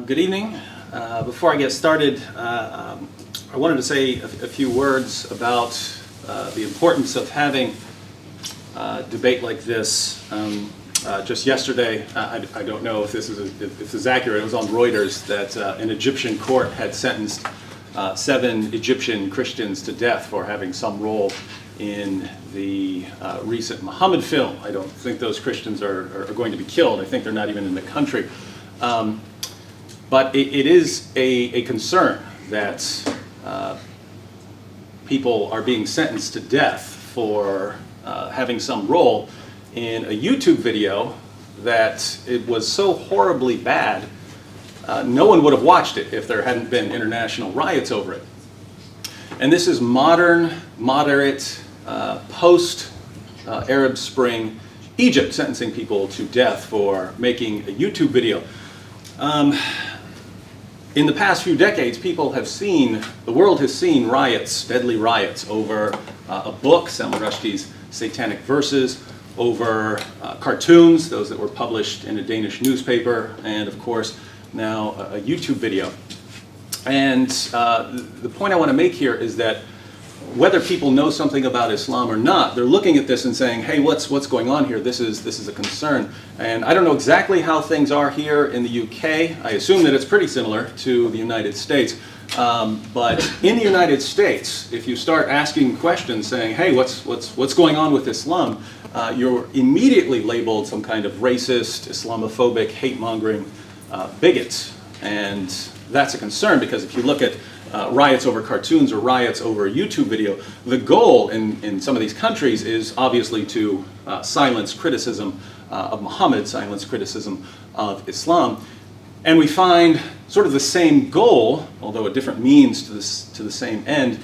Good evening. Before I get started, I wanted to say a few words about the importance of having a debate like this. Just yesterday, I don't know if this is accurate, it was on Reuters that an Egyptian court had sentenced 7 Egyptian Christians to death for having some role in the recent Muhammad film. I don't think those Christians are going to be killed. I think they're not even in the country. But it is a concern that people are being sentenced to death for having some role in a YouTube video that it was so horribly bad, no one would have watched it if there hadn't been international riots over it. And this is modern, moderate, post-Arab Spring Egypt sentencing people to death for making a YouTube video. In the past few decades, the world has seen riots, deadly riots, over a book, Salman Rushdie's Satanic Verses, over cartoons, those that were published in a Danish newspaper, and of course, now a YouTube video. And the point I want to make here is that whether people know something about Islam or not, they're looking at this and saying, hey, what's going on here? This is a concern. And I don't know exactly how things are here in the UK. I assume that it's pretty similar to the United States. But in the United States, if you start asking questions saying, hey, what's going on with Islam, you're immediately labeled some kind of racist, Islamophobic, hate-mongering bigot. And that's a concern, because if you look at riots over cartoons or riots over a YouTube video, the goal in some of these countries is obviously to silence criticism of Muhammad, silence criticism of Islam. And we find sort of the same goal, although a different means to the same end,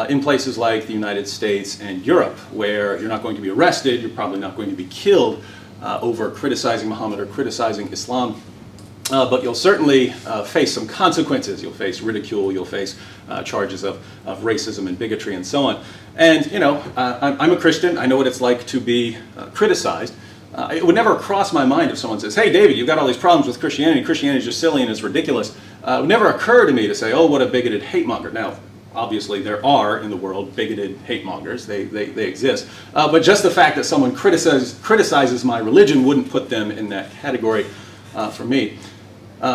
in places like the United States and Europe, where you're not going to be arrested, you're probably not going to be killed over criticizing Muhammad or criticizing Islam. But you'll certainly face some consequences. You'll face ridicule, you'll face charges of racism and bigotry and so on. And, you know, I'm a Christian, I know what it's like to be criticized. It would never cross my mind if someone says, hey David, you've got all these problems with Christianity, Christianity is just silly and it's ridiculous. It would never occur to me to say, oh, what a bigoted hate monger. Now, obviously there are in the world bigoted hate mongers, they exist. But just the fact that someone criticizes my religion wouldn't put them in that category for me.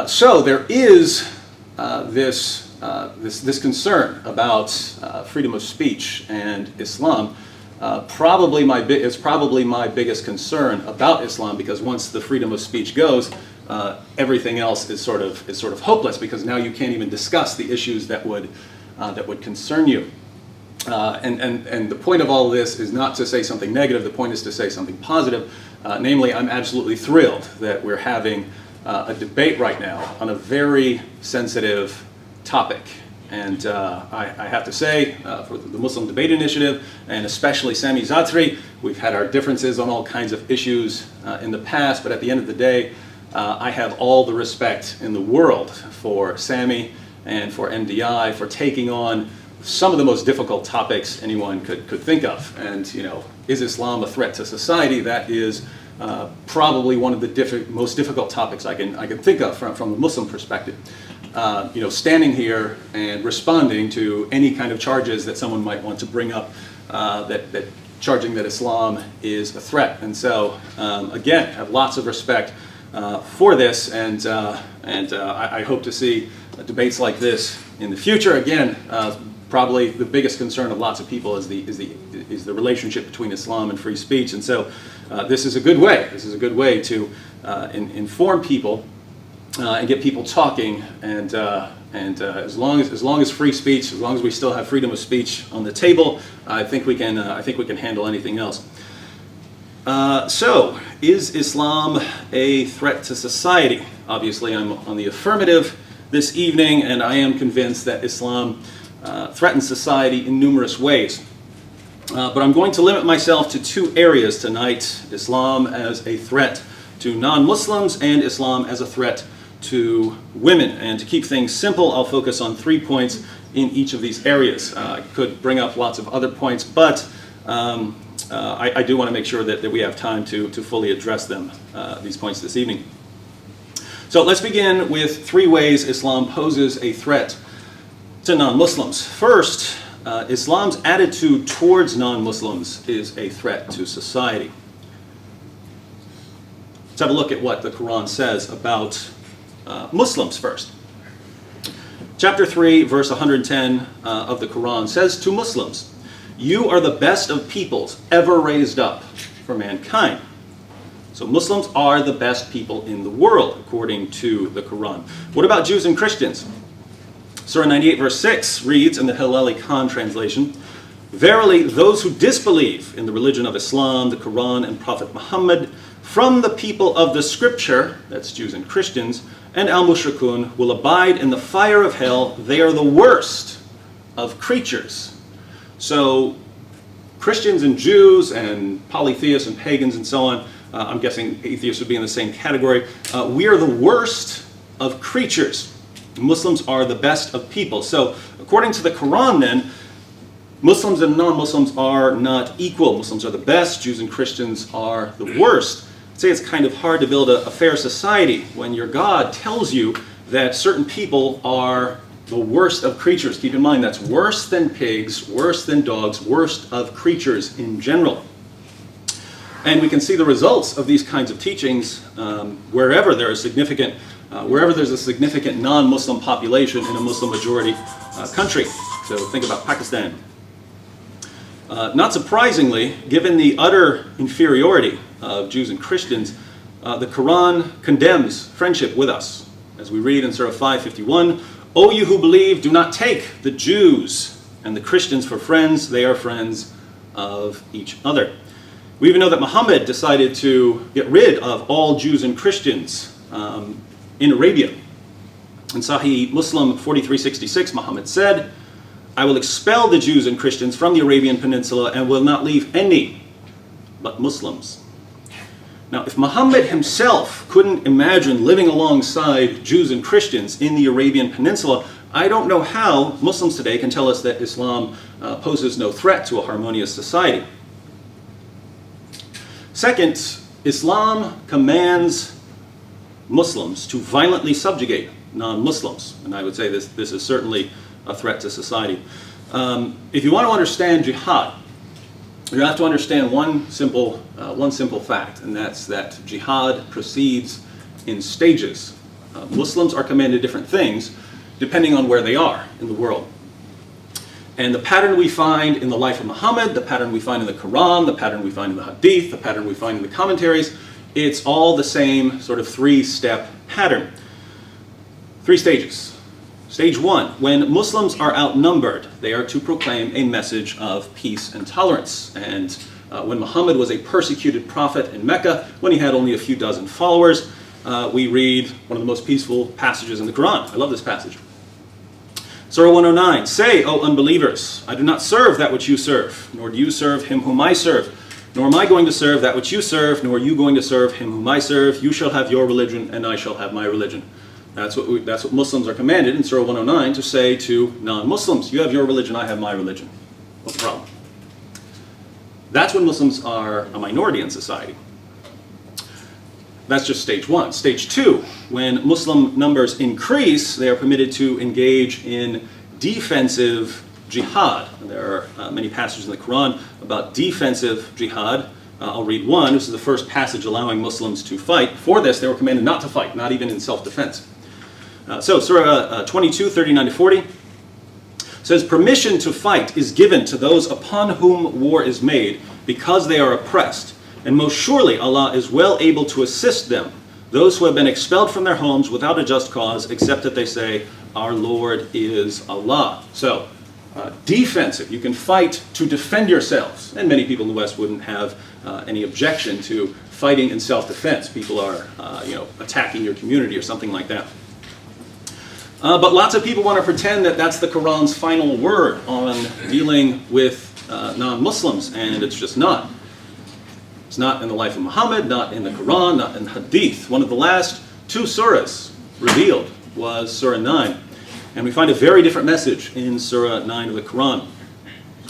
So there is this concern about freedom of speech and Islam. It's probably my biggest concern about Islam, because once the freedom of speech goes, everything else is sort of hopeless, because now you can't even discuss the issues that would concern you. And the point of all of this is not to say something negative. The point is to say something positive. Namely, I'm absolutely thrilled that we're having a debate right now on a very sensitive topic. And I have to say, for the Muslim Debate Initiative, and especially Sami Zaatari, we've had our differences on all kinds of issues in the past, but at the end of the day, I have all the respect in the world for Sami and for MDI for taking on some of the most difficult topics anyone could think of. And, you know, is Islam a threat to society? That is probably one of the most difficult topics I can think of from the Muslim perspective. You know, standing here and responding to any kind of charges that someone might want to bring up, that charging that Islam is a threat. And so, again, I have lots of respect for this, and I hope to see debates like this in the future. Again, probably the biggest concern of lots of people is the relationship between Islam and free speech. And so this is a good way. This is a good way to inform people and get people talking. And as long as free speech, as long as we still have freedom of speech on the table, I think we can handle anything else. So, is Islam a threat to society? Obviously, I'm on the affirmative this evening, and I am convinced that Islam threatens society in numerous ways. But I'm going to limit myself to 2 areas tonight: Islam as a threat to non-Muslims and Islam as a threat to women. And to keep things simple, I'll focus on 3 points in each of these areas. I could bring up lots of other points, but I do want to make sure that we have time to fully address them, these points this evening. So let's begin with 3 ways Islam poses a threat to non-Muslims. First, Islam's attitude towards non-Muslims is a threat to society. Let's have a look at what the Quran says about Muslims first. Chapter 3, verse 110 of the Quran says to Muslims, "You are the best of peoples ever raised up for mankind." So Muslims are the best people in the world, according to the Quran. What about Jews and Christians? Surah 98, verse 6 reads in the Hilali Khan translation, "Verily, those who disbelieve in the religion of Islam, the Quran, and Prophet Muhammad, from the people of the scripture," that's Jews and Christians, "and al-mushrikun will abide in the fire of hell. They are the worst of creatures." So Christians and Jews and polytheists and pagans and so on, I'm guessing atheists would be in the same category, we are the worst of creatures. Muslims are the best of people. So according to the Quran then, Muslims and non-Muslims are not equal. Muslims are the best, Jews and Christians are the worst. I'd say it's kind of hard to build a fair society when your God tells you that certain people are the worst of creatures. Keep in mind, that's worse than pigs, worse than dogs, worst of creatures in general. And we can see the results of these kinds of teachings wherever there's a significant non-Muslim population in a Muslim-majority country. So think about Pakistan. Not surprisingly, given the utter inferiority of Jews and Christians, the Quran condemns friendship with us. As we read in Surah 5:51, "O you who believe, do not take the Jews and the Christians for friends. They are friends of each other." We even know that Muhammad decided to get rid of all Jews and Christians in Arabia. In Sahih Muslim 4366, Muhammad said, "I will expel the Jews and Christians from the Arabian Peninsula and will not leave any but Muslims." Now, if Muhammad himself couldn't imagine living alongside Jews and Christians in the Arabian Peninsula, I don't know how Muslims today can tell us that Islam poses no threat to a harmonious society. Second, Islam commands Muslims to violently subjugate non-Muslims. And I would say this is certainly a threat to society. If you want to understand jihad, you have to understand one simple fact, and that's that jihad proceeds in stages. Muslims are commanded different things depending on where they are in the world. And the pattern we find in the life of Muhammad, the pattern we find in the Quran, the pattern we find in the Hadith, the pattern we find in the commentaries, it's all the same sort of 3-step pattern. 3 stages. Stage 1, when Muslims are outnumbered, they are to proclaim a message of peace and tolerance. And when Muhammad was a persecuted prophet in Mecca, when he had only a few dozen followers, we read one of the most peaceful passages in the Quran. I love this passage. Surah 109, "Say, O unbelievers, I do not serve that which you serve, nor do you serve him whom I serve, nor am I going to serve that which you serve, nor are you going to serve him whom I serve. You shall have your religion, and I shall have my religion." That's what Muslims are commanded in Surah 109 to say to non-Muslims. You have your religion, I have my religion. What's the problem? That's when Muslims are a minority in society. That's just stage 1. Stage 2, when Muslim numbers increase, they are permitted to engage in defensive jihad. And there are many passages in the Quran about defensive jihad. I'll read one. This is the first passage allowing Muslims to fight. For this, they were commanded not to fight, not even in self-defense. So Surah 22, 39-40 says, "Permission to fight is given to those upon whom war is made because they are oppressed. And most surely Allah is well able to assist them, those who have been expelled from their homes without a just cause, except that they say, 'Our Lord is Allah.'" So, defensive. You can fight to defend yourselves. And many people in the West wouldn't have any objection to fighting in self-defense. People are, attacking your community or something like that. But lots of people want to pretend that that's the Quran's final word on dealing with non-Muslims, and it's just not. It's not in the life of Muhammad, not in the Quran, not in the Hadith. One of the last 2 surahs revealed was Surah 9. And we find a very different message in Surah 9 of the Quran.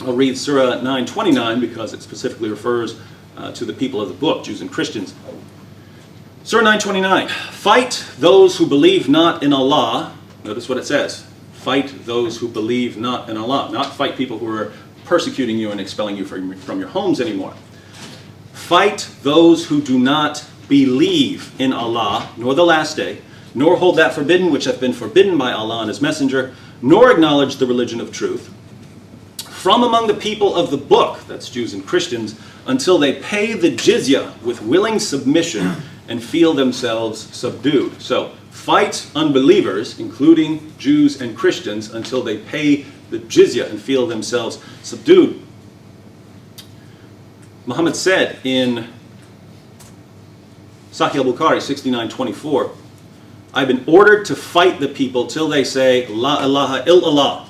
I'll read Surah 9:29 because it specifically refers to the people of the book, Jews and Christians. Surah 929, fight those who believe not in Allah. Notice what it says. Fight those who believe not in Allah. Not fight people who are persecuting you and expelling you from your homes anymore. Fight those who do not believe in Allah, nor the last day, nor hold that forbidden which hath been forbidden by Allah and His Messenger, nor acknowledge the religion of truth, from among the people of the book, that's Jews and Christians, until they pay the jizya with willing submission and feel themselves subdued. So, fight unbelievers, including Jews and Christians, until they pay the jizya and feel themselves subdued. Muhammad said in Sahih al-Bukhari 69:24, I've been ordered to fight the people till they say, La ilaha illallah.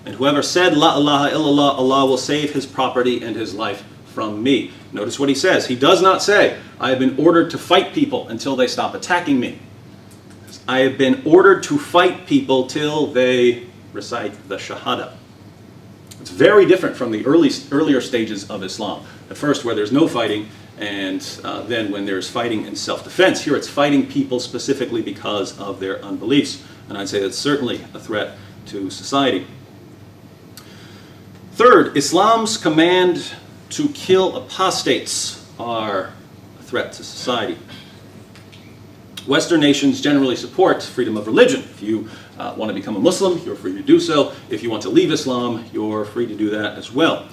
And whoever said, La ilaha illallah, Allah will save his property and his life from me. Notice what he says. He does not say, I have been ordered to fight people until they stop attacking me. I have been ordered to fight people till they recite the Shahada. It's very different from the earlier stages of Islam. At first, where there's no fighting, and then when there's fighting in self-defense. Here it's fighting people specifically because of their unbeliefs. And I'd say that's certainly a threat to society. Third, Islam's command to kill apostates are a threat to society. Western nations generally support freedom of religion. If you want to become a Muslim, you're free to do so. If you want to leave Islam, you're free to do that as well.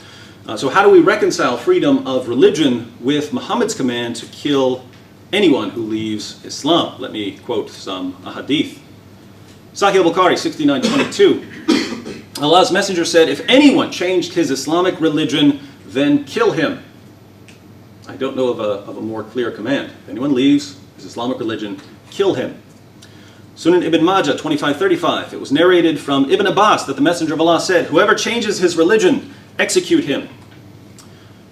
So how do we reconcile freedom of religion with Muhammad's command to kill anyone who leaves Islam? Let me quote some hadith. Sahih al-Bukhari 69:22. Allah's Messenger said, if anyone changed his Islamic religion, then kill him. I don't know of a more clear command. If anyone leaves his Islamic religion, kill him. Sunan Ibn Majah 25:35. It was narrated from Ibn Abbas that the Messenger of Allah said, whoever changes his religion, execute him.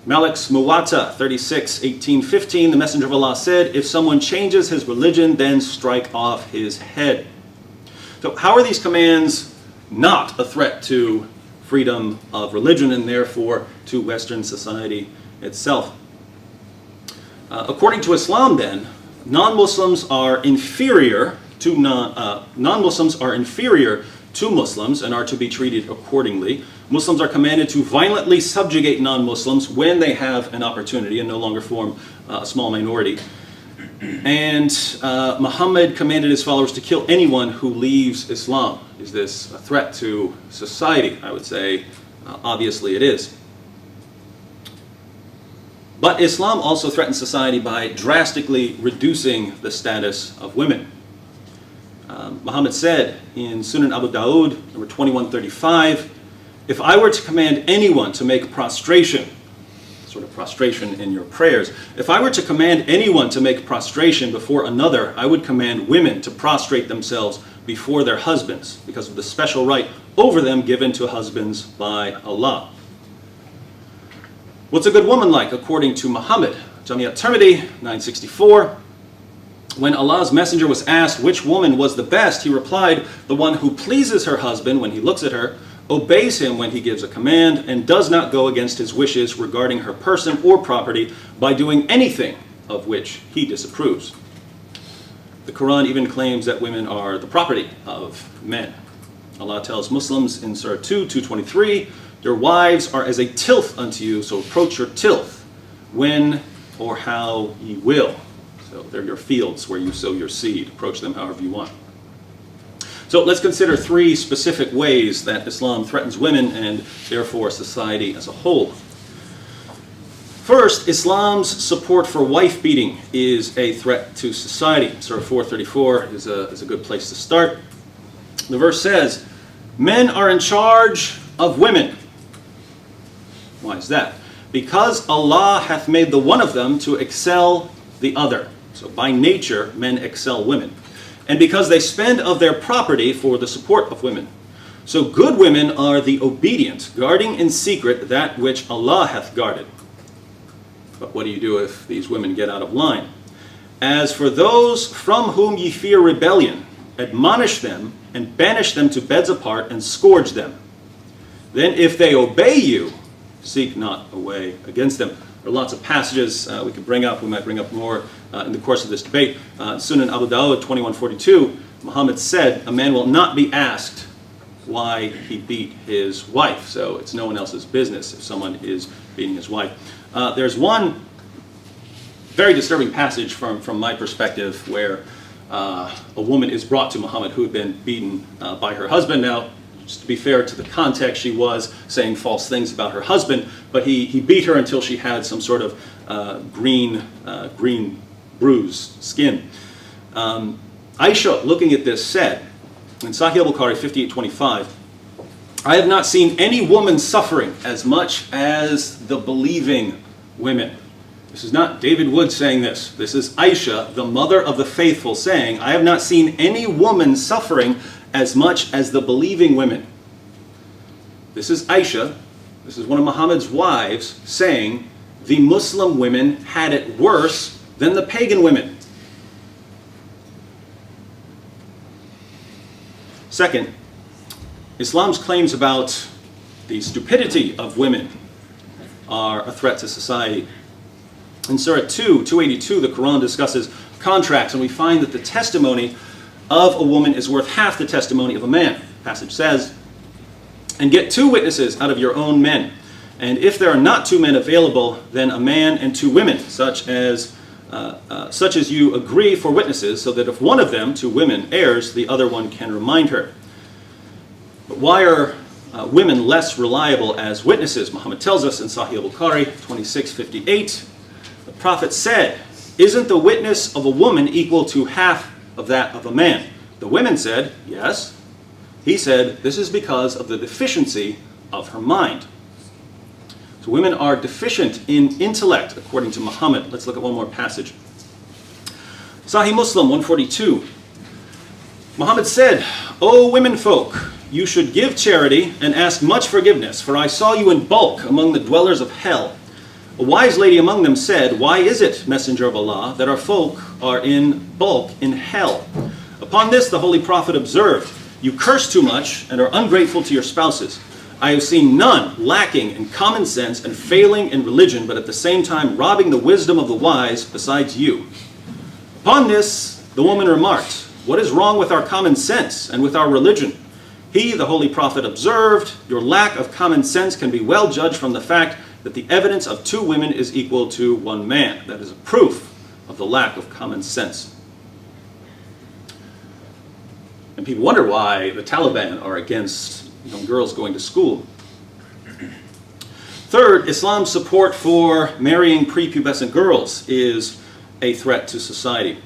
Malik's Muwatta 36:18-15. The Messenger of Allah said, if someone changes his religion, then strike off his head. So how are these commands not a threat to freedom of religion and therefore to Western society itself? According to Islam, then, non-Muslims are inferior to Muslims and are to be treated accordingly. Muslims are commanded to violently subjugate non-Muslims when they have an opportunity and no longer form a small minority. And Muhammad commanded his followers to kill anyone who leaves Islam. Is this a threat to society? I would say, obviously it is. But Islam also threatens society by drastically reducing the status of women. Muhammad said in Sunan Abu Dawud, number 2135, if I were to command anyone to make prostration, sort of prostration in your prayers, if I were to command anyone to make prostration before another, I would command women to prostrate themselves before their husbands because of the special right over them given to husbands by Allah. What's a good woman like according to Muhammad? Jami at-Tirmidhi 964. When Allah's Messenger was asked which woman was the best, he replied, the one who pleases her husband when he looks at her, obeys him when he gives a command, and does not go against his wishes regarding her person or property by doing anything of which he disapproves. The Quran even claims that women are the property of men. Allah tells Muslims in Surah 2:223, your wives are as a tilth unto you, so approach your tilth when or how ye will. So they're your fields where you sow your seed. Approach them however you want. So let's consider three specific ways that Islam threatens women and therefore society as a whole. First, Islam's support for wife beating is a threat to society. Surah 4:34 is a good place to start. The verse says, men are in charge of women. Why is that? Because Allah hath made the one of them to excel the other. So by nature, men excel women. And because they spend of their property for the support of women. So good women are the obedient, guarding in secret that which Allah hath guarded. But what do you do if these women get out of line? As for those from whom ye fear rebellion, admonish them and banish them to beds apart and scourge them. Then if they obey you, seek not a way against them. There are lots of passages we could bring up. We might bring up more in the course of this debate. Sunan Abu Dawud 2142, Muhammad said, a man will not be asked why he beat his wife. So it's no one else's business if someone is beating his wife. There's one very disturbing passage from my perspective where a woman is brought to Muhammad who had been beaten by her husband. Now, just to be fair to the context, she was saying false things about her husband, but he beat her until she had some sort of green bruised skin. Aisha, looking at this, said, in Sahih al-Bukhari 5825, I have not seen any woman suffering as much as the believing women. This is not David Wood saying this. This is Aisha, the mother of the faithful, saying, I have not seen any woman suffering as much as the believing women. This is Aisha, this is one of Muhammad's wives, saying the Muslim women had it worse than the pagan women. Second, Islam's claims about the stupidity of women are a threat to society. In Surah 282, the Quran discusses contracts, and we find that the testimony of a woman is worth half the testimony of a man. The passage says, and get 2 witnesses out of your own men. And if there are not 2 men available, then a man and 2 women, such as you agree for witnesses, so that if one of them, 2 women, errs, the other one can remind her. But why are women less reliable as witnesses? Muhammad tells us in Sahih al-Bukhari 2658, the Prophet said, isn't the witness of a woman equal to half of that of a man? The women said, yes. He said, this is because of the deficiency of her mind. So women are deficient in intellect, according to Muhammad. Let's look at one more passage. Sahih Muslim 142. Muhammad said, O women folk, you should give charity and ask much forgiveness, for I saw you in bulk among the dwellers of hell. A wise lady among them said, why is it, Messenger of Allah, that our folk are in bulk in hell? Upon this the Holy Prophet observed, you curse too much and are ungrateful to your spouses. I have seen none lacking in common sense and failing in religion, but at the same time robbing the wisdom of the wise besides you. Upon this, the woman remarked, what is wrong with our common sense and with our religion? He, the Holy Prophet, observed, your lack of common sense can be well judged from the fact that the evidence of 2 women is equal to 1 man. That is a proof of the lack of common sense. And people wonder why the Taliban are against young girls going to school. Third, Islam's support for marrying prepubescent girls is a threat to society.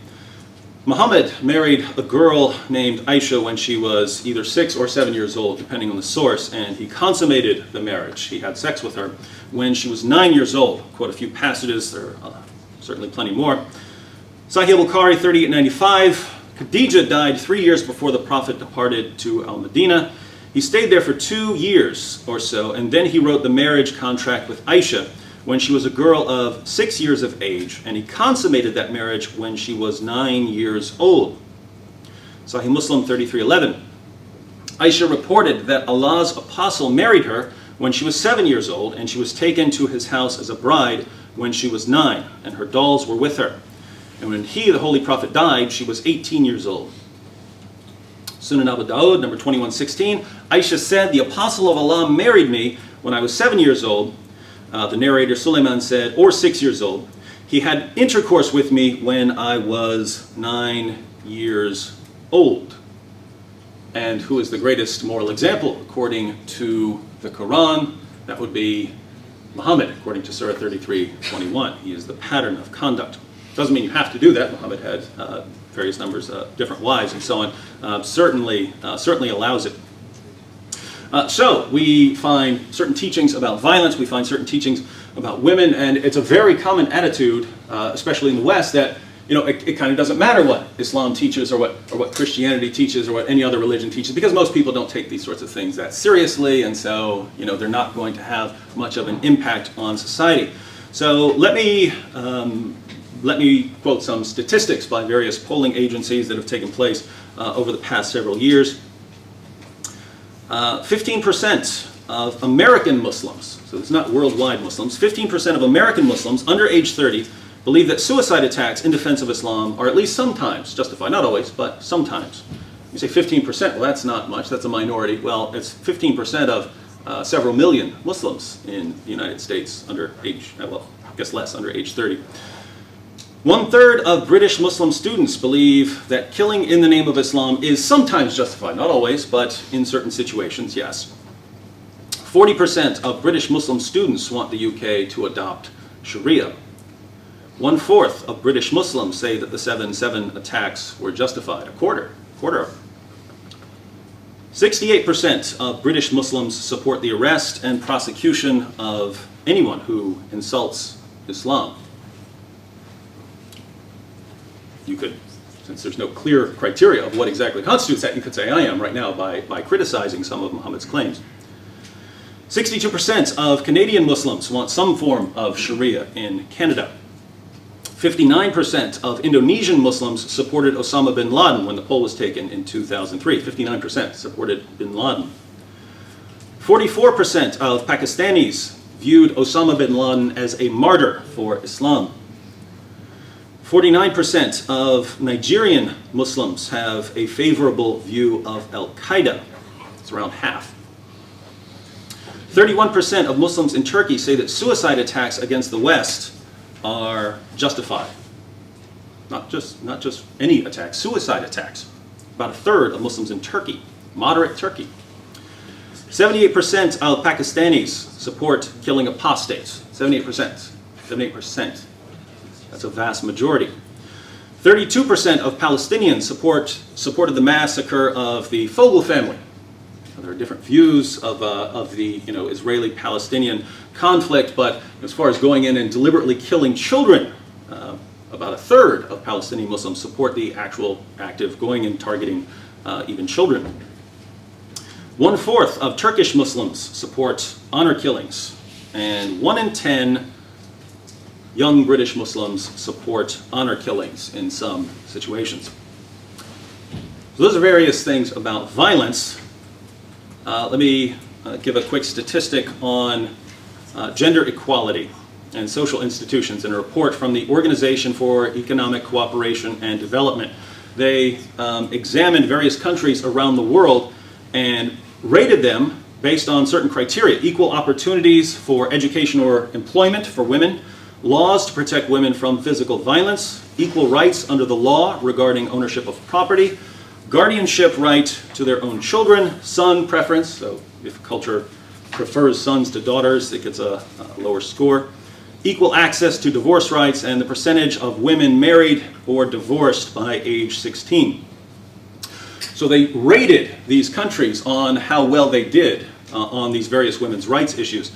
Muhammad married a girl named Aisha when she was either 6 or 7 years old, depending on the source, and he consummated the marriage. He had sex with her when she was 9 years old. I'll quote a few passages, there are certainly plenty more. Sahih al-Bukhari 3895, Khadijah died 3 years before the Prophet departed to Al-Madinah. He stayed there for 2 years or so, and then he wrote the marriage contract with Aisha when she was a girl of 6 years of age, and he consummated that marriage when she was 9 years old. Sahih Muslim 3311. Aisha reported that Allah's apostle married her when she was 7 years old, and she was taken to his house as a bride when she was 9, and her dolls were with her. And when he, the Holy Prophet, died, she was 18 years old. Sunan Abu Dawud, number 2116, Aisha said, the apostle of Allah married me when I was 7 years old. The narrator Sulaiman said, or 6 years old. He had intercourse with me when I was 9 years old. And who is the greatest moral example? According to the Quran, that would be Muhammad, according to Surah 33:21. He is the pattern of conduct. Doesn't mean you have to do that. Muhammad had various numbers of different wives and so on. Certainly allows it. So we find certain teachings about violence, we find certain teachings about women, and it's a very common attitude, especially in the West, that it kind of doesn't matter what Islam teaches or what Christianity teaches or what any other religion teaches, because most people don't take these sorts of things that seriously, and so they're not going to have much of an impact on society. So let me quote some statistics by various polling agencies that have taken place over the past several years. 15% of American Muslims, so it's not worldwide Muslims, 15% of American Muslims under age 30 believe that suicide attacks in defense of Islam are at least sometimes justified. Not always, but sometimes. You say 15%, well that's not much, that's a minority. Well, it's 15% of several million Muslims in the United States under age, well, I guess less, under age 30. 1/3 of British Muslim students believe that killing in the name of Islam is sometimes justified. Not always, but in certain situations, yes. 40% of British Muslim students want the UK to adopt Sharia. 1/4 of British Muslims say that the 7/7 attacks were justified. A quarter. 68% of British Muslims support the arrest and prosecution of anyone who insults Islam. You could, since there's no clear criteria of what exactly constitutes that, you could say I am right now by criticizing some of Muhammad's claims. 62% of Canadian Muslims want some form of Sharia in Canada. 59% of Indonesian Muslims supported Osama bin Laden when the poll was taken in 2003. 59% supported bin Laden. 44% of Pakistanis viewed Osama bin Laden as a martyr for Islam. 49% of Nigerian Muslims have a favorable view of Al-Qaeda. It's around half. 31% of Muslims in Turkey say that suicide attacks against the West are justified. Not just any attacks, suicide attacks. About 1/3 of Muslims in Turkey, moderate Turkey. 78% of Pakistanis support killing apostates. 78%. 78%. That's a vast majority. 32% of Palestinians supported the massacre of the Fogel family. There are different views of the Israeli-Palestinian conflict, but as far as going in and deliberately killing children, about 1/3 of Palestinian Muslims support the actual act of going and targeting even children. 1/4 of Turkish Muslims support honor killings, and 1 in 10 young British Muslims support honor killings in some situations. So those are various things about violence. Let me give a quick statistic on gender equality and social institutions in a report from the Organization for Economic Cooperation and Development. They examined various countries around the world and rated them based on certain criteria: equal opportunities for education or employment for women, laws to protect women from physical violence, equal rights under the law regarding ownership of property, guardianship right to their own children, son preference, so if culture prefers sons to daughters, it gets a lower score, equal access to divorce rights, and the percentage of women married or divorced by age 16. So they rated these countries on how well they did on these various women's rights issues.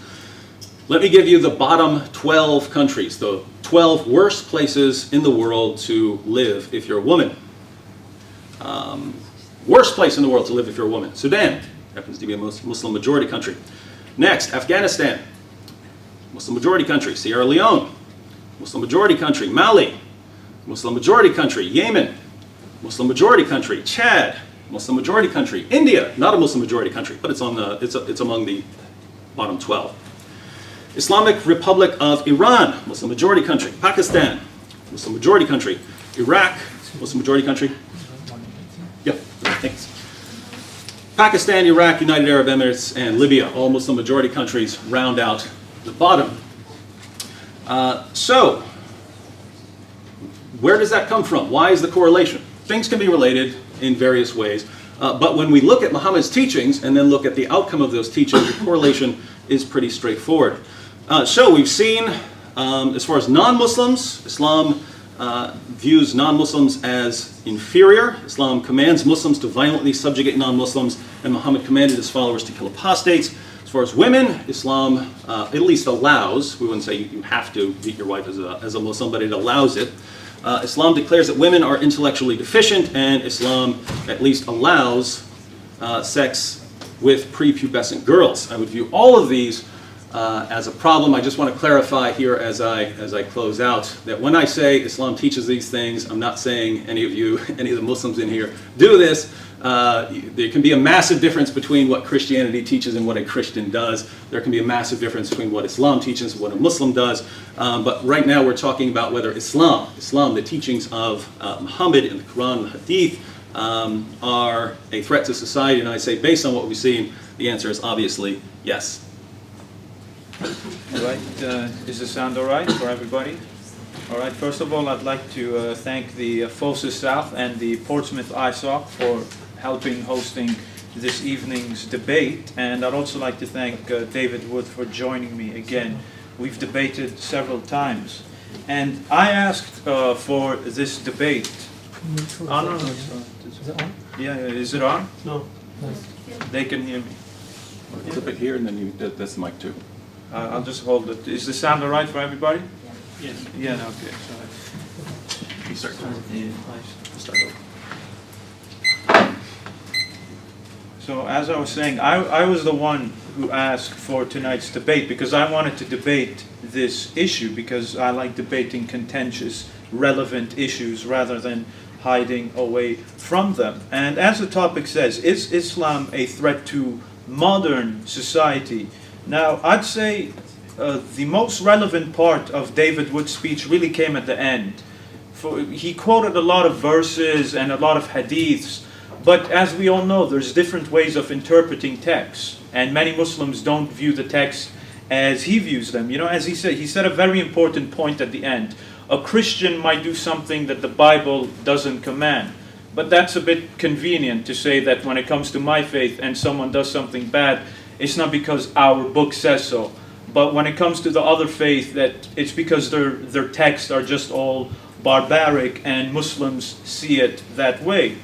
Let me give you the bottom 12 countries, the 12 worst places in the world to live if you're a woman. Worst place in the world to live if you're a woman. Sudan, happens to be a Muslim majority country. Next, Afghanistan, Muslim majority country. Sierra Leone, Muslim majority country. Mali, Muslim majority country. Yemen, Muslim majority country. Chad, Muslim majority country. India, not a Muslim majority country, but it's among the bottom 12. Islamic Republic of Iran, Muslim majority country. Pakistan, Muslim majority country. Iraq, Muslim majority country. Yep, thanks. Pakistan, Iraq, United Arab Emirates, and Libya, all Muslim majority countries, round out the bottom. So, where does that come from? Why is the correlation? Things can be related in various ways, but when we look at Muhammad's teachings and then look at the outcome of those teachings, the correlation is pretty straightforward. So we've seen, as far as non-Muslims, Islam views non-Muslims as inferior. Islam commands Muslims to violently subjugate non-Muslims, and Muhammad commanded his followers to kill apostates. As far as women, Islam at least allows, we wouldn't say you have to beat your wife as a Muslim, but it allows it. Islam declares that women are intellectually deficient, and Islam at least allows sex with prepubescent girls. I would view all of these as a problem. I just want to clarify here as I close out that when I say Islam teaches these things, I'm not saying any of the Muslims in here do this. There can be a massive difference between what Christianity teaches and what a Christian does. There can be a massive difference between what Islam teaches and what a Muslim does. But right now we're talking about whether Islam, the teachings of Muhammad in the Quran and the Hadith, are a threat to society. And I say, based on what we've seen, the answer is obviously yes. All right, is the sound all right for everybody? All right, first of all, I'd like to thank the FOSA South and the Portsmouth ISOC for helping hosting this evening's debate. And I'd also like to thank David Wood for joining me again. We've debated several times. And I asked for this debate. Oh, no, Is it on? Yeah, is it on? No. They can hear me. Clip it here and then that's the mic too. I'll just hold it. Is the sound all right for everybody? Yes. Yeah, no, okay. You start. Start over. So as I was saying, I was the one who asked for tonight's debate because I wanted to debate this issue because I like debating contentious, relevant issues rather than hiding away from them. And as the topic says, is Islam a threat to modern society? Now, I'd say the most relevant part of David Wood's speech really came at the end. He quoted a lot of verses and a lot of hadiths, but as we all know, there's different ways of interpreting texts, and many Muslims don't view the text as he views them. You know, as he said a very important point at the end. A Christian might do something that the Bible doesn't command, but that's a bit convenient to say that when it comes to my faith and someone does something bad, it's not because our book says so. But when it comes to the other faith, that it's because their texts are just all barbaric and Muslims see it that way.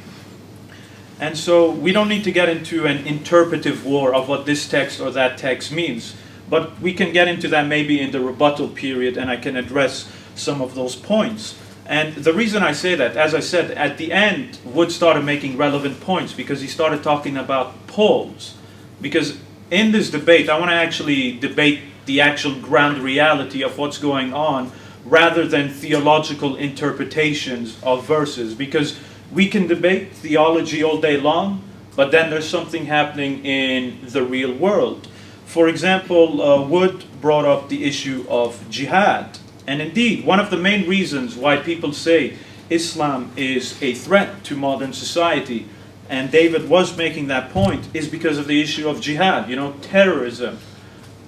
And so we don't need to get into an interpretive war of what this text or that text means. But we can get into that maybe in the rebuttal period, and I can address some of those points. And the reason I say that, as I said, at the end, Wood started making relevant points because he started talking about polls. Because in this debate, I want to actually debate the actual ground reality of what's going on rather than theological interpretations of verses. Because we can debate theology all day long, but then there's something happening in the real world. For example, Wood brought up the issue of jihad. And indeed, one of the main reasons why people say Islam is a threat to modern society, and David was making that point, is because of the issue of jihad, terrorism.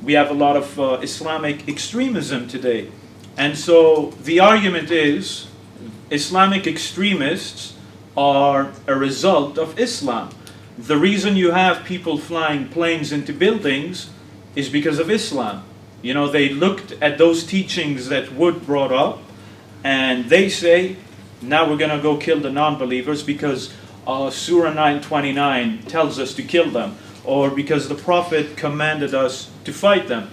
We have a lot of Islamic extremism today. And so the argument is Islamic extremists are a result of Islam. The reason you have people flying planes into buildings is because of Islam. They looked at those teachings that Wood brought up, and they say, now we're going to go kill the non-believers because Surah 9:29 tells us to kill them, or because the Prophet commanded us to fight them.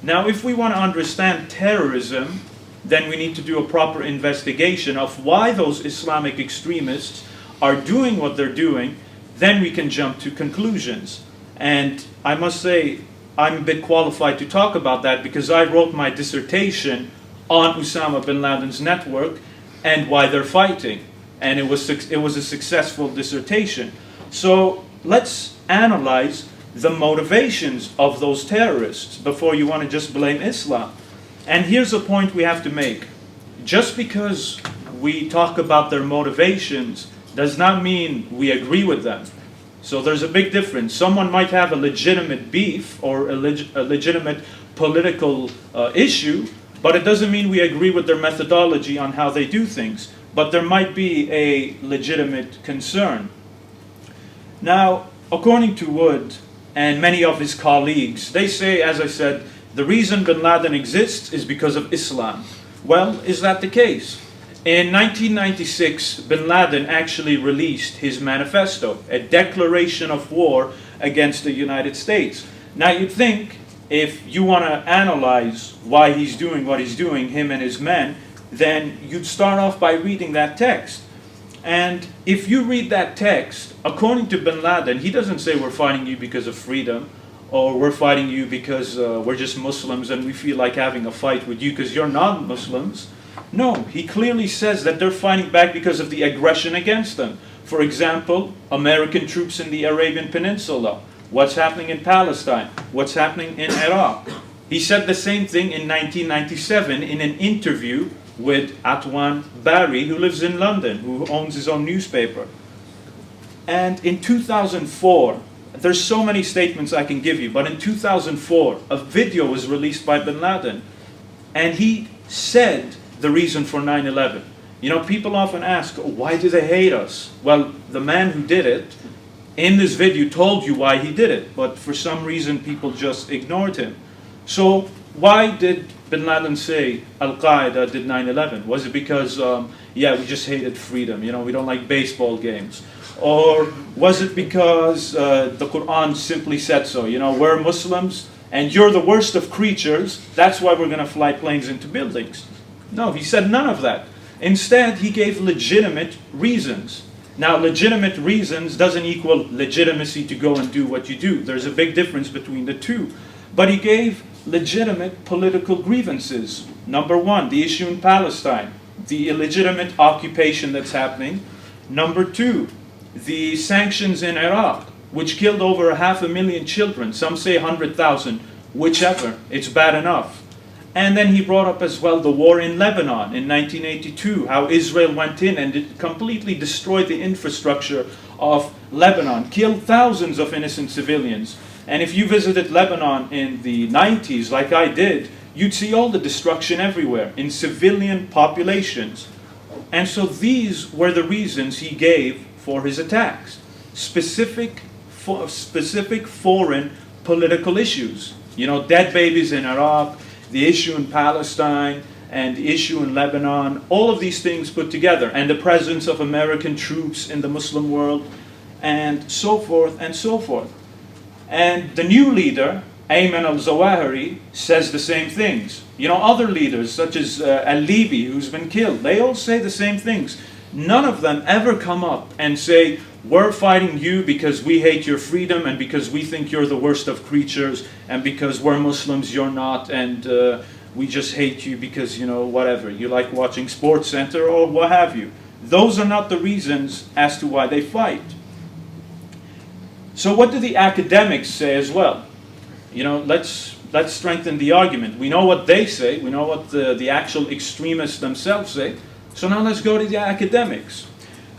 Now, if we want to understand terrorism, then we need to do a proper investigation of why those Islamic extremists are doing what they're doing. Then we can jump to conclusions. And I must say, I'm a bit qualified to talk about that because I wrote my dissertation on Osama bin Laden's network and why they're fighting. And it was a successful dissertation. So let's analyze the motivations of those terrorists before you want to just blame Islam. And here's a point we have to make. Just because we talk about their motivations does not mean we agree with them. So there's a big difference. Someone might have a legitimate beef or a legitimate political issue, but it doesn't mean we agree with their methodology on how they do things. But there might be a legitimate concern. Now, according to Wood and many of his colleagues, they say, as I said, the reason bin Laden exists is because of Islam. Well, is that the case? In 1996, bin Laden actually released his manifesto, a declaration of war against the United States. Now, you'd think if you want to analyze why he's doing what he's doing, him and his men, then you'd start off by reading that text. And if you read that text, according to bin Laden, he doesn't say we're fighting you because of freedom, or we're fighting you because we're just Muslims and we feel like having a fight with you because you're not Muslims. No, he clearly says that they're fighting back because of the aggression against them. For example, American troops in the Arabian Peninsula. What's happening in Palestine? What's happening in Iraq? He said the same thing in 1997 in an interview with Atwan Bari, who lives in London, who owns his own newspaper. And in 2004, there's so many statements I can give you, but in 2004, a video was released by bin Laden, and he said the reason for 9/11. You know, people often ask, why do they hate us? Well, the man who did it, in this video, told you why he did it, but for some reason people just ignored him. So why did bin Laden say Al-Qaeda did 9/11? Was it because, yeah, we just hated freedom, you know, we don't like baseball games? Or was it because the Quran simply said so? You know, we're Muslims and you're the worst of creatures, that's why we're going to fly planes into buildings. No, he said none of that. Instead, he gave legitimate reasons. Now, legitimate reasons doesn't equal legitimacy to go and do what you do. There's a big difference between the two. But he gave legitimate political grievances. Number one, the issue in Palestine, the illegitimate occupation that's happening. Number two, the sanctions in Iraq, which killed over 500,000 children, some say 100,000, whichever, it's bad enough. And then he brought up as well the war in Lebanon in 1982, how Israel went in and it completely destroyed the infrastructure of Lebanon, killed thousands of innocent civilians. And if you visited Lebanon in the 90s, like I did, you'd see all the destruction everywhere in civilian populations. And so these were the reasons he gave for his attacks. Specific foreign political issues. You know, dead babies in Iraq, the issue in Palestine, and the issue in Lebanon, all of these things put together, and the presence of American troops in the Muslim world, and so forth and so forth. And the new leader, Ayman al-Zawahiri, says the same things. You know, other leaders, such as al-Libi, who's been killed, they all say the same things. None of them ever come up and say, we're fighting you because we hate your freedom and because we think you're the worst of creatures and because we're Muslims, you're not, and we just hate you because, you know, whatever, you like watching Sports Center or what have you. Those are not the reasons as to why they fight. So what do the academics say as well? You know, let's strengthen the argument. We know what they say, we know what the actual extremists themselves say, so now let's go to the academics.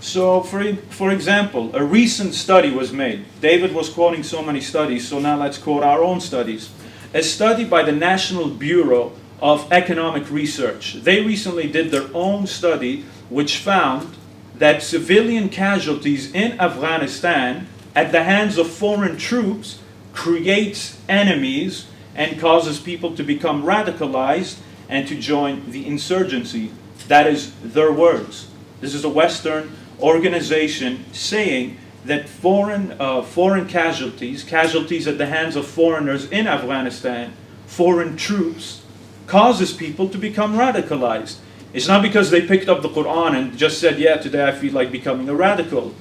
So, for example, a recent study was made. David was quoting so many studies, so now let's quote our own studies. A study by the National Bureau of Economic Research. They recently did their own study which found that civilian casualties in Afghanistan at the hands of foreign troops creates enemies and causes people to become radicalized and to join the insurgency. That is their words. This is a Western organization saying that foreign casualties at the hands of foreigners in Afghanistan, foreign troops, causes people to become radicalized. It's not because they picked up the Quran and just said, yeah, today I feel like becoming a radical.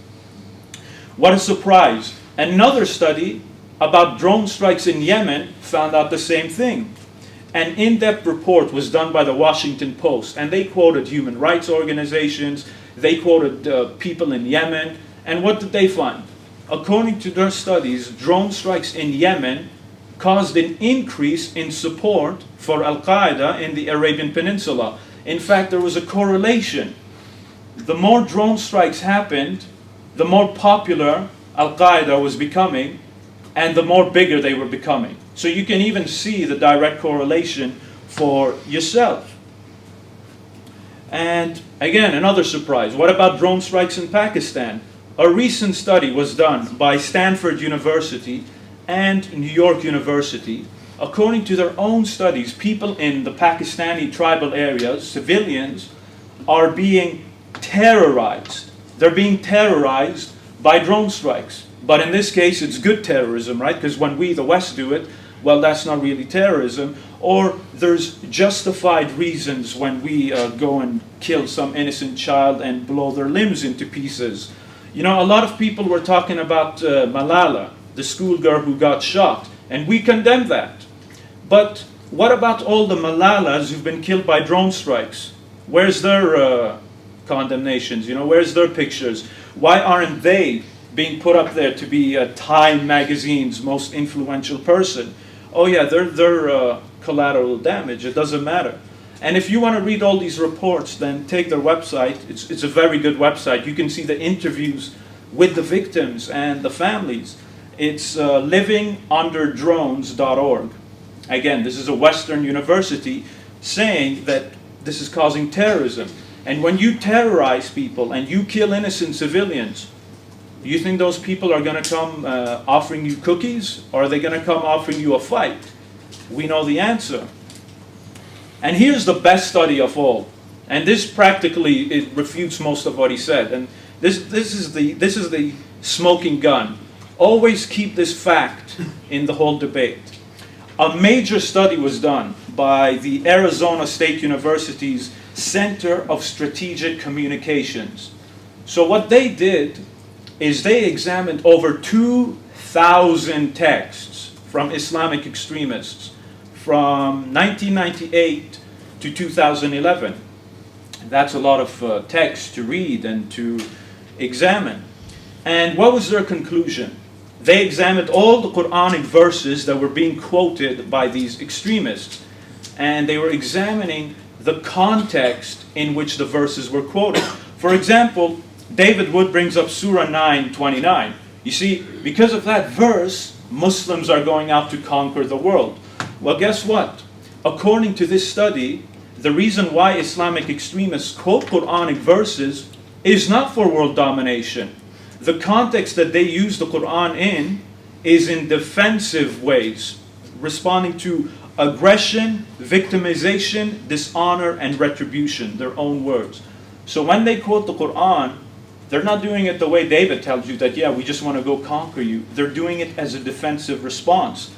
What a surprise. Another study about drone strikes in Yemen found out the same thing. An in-depth report was done by the Washington Post, and they quoted human rights organizations, they quoted people in Yemen, and what did they find? According to their studies, drone strikes in Yemen caused an increase in support for Al-Qaeda in the Arabian Peninsula. In fact, there was a correlation. The more drone strikes happened, the more popular Al-Qaeda was becoming, and the more bigger they were becoming. So you can even see the direct correlation for yourself. And again, another surprise. What about drone strikes in Pakistan? A recent study was done by Stanford University and New York University. According to their own studies, people in the Pakistani tribal areas, civilians, are being terrorized. They're being terrorized by drone strikes. But in this case, it's good terrorism, right? Because when we, the West, do it, well, that's not really terrorism. Or there's justified reasons when we go and kill some innocent child and blow their limbs into pieces. You know, a lot of people were talking about Malala, the schoolgirl who got shot, and we condemn that. But what about all the Malalas who've been killed by drone strikes? Where's their condemnations? You know, where's their pictures? Why aren't they being put up there to be Time magazine's most influential person? Oh yeah, they're collateral damage. It doesn't matter. And if you want to read all these reports, then take their website. It's a very good website. You can see the interviews with the victims and the families. It's livingunderdrones.org. Again, this is a Western university saying that this is causing terrorism. And when you terrorize people and you kill innocent civilians, do you think those people are going to come offering you cookies, or are they going to come offering you a fight? We know the answer. And here's the best study of all. And this practically it refutes most of what he said. And this is the smoking gun. Always keep this fact in the whole debate. A major study was done by the Arizona State University's Center of Strategic Communications. So what they did is they examined over 2,000 texts from Islamic extremists from 1998 to 2011. That's a lot of text to read and to examine. And what was their conclusion? They examined all the Quranic verses that were being quoted by these extremists, and they were examining the context in which the verses were quoted. For example, David Wood brings up Surah 9:29. You see, because of that verse, Muslims are going out to conquer the world. Well, guess what? According to this study, the reason why Islamic extremists quote Quranic verses is not for world domination. The context that they use the Quran in is in defensive ways, responding to aggression, victimization, dishonor, and retribution, their own words. So when they quote the Quran, they're not doing it the way David tells you that, yeah, we just want to go conquer you. They're doing it as a defensive response.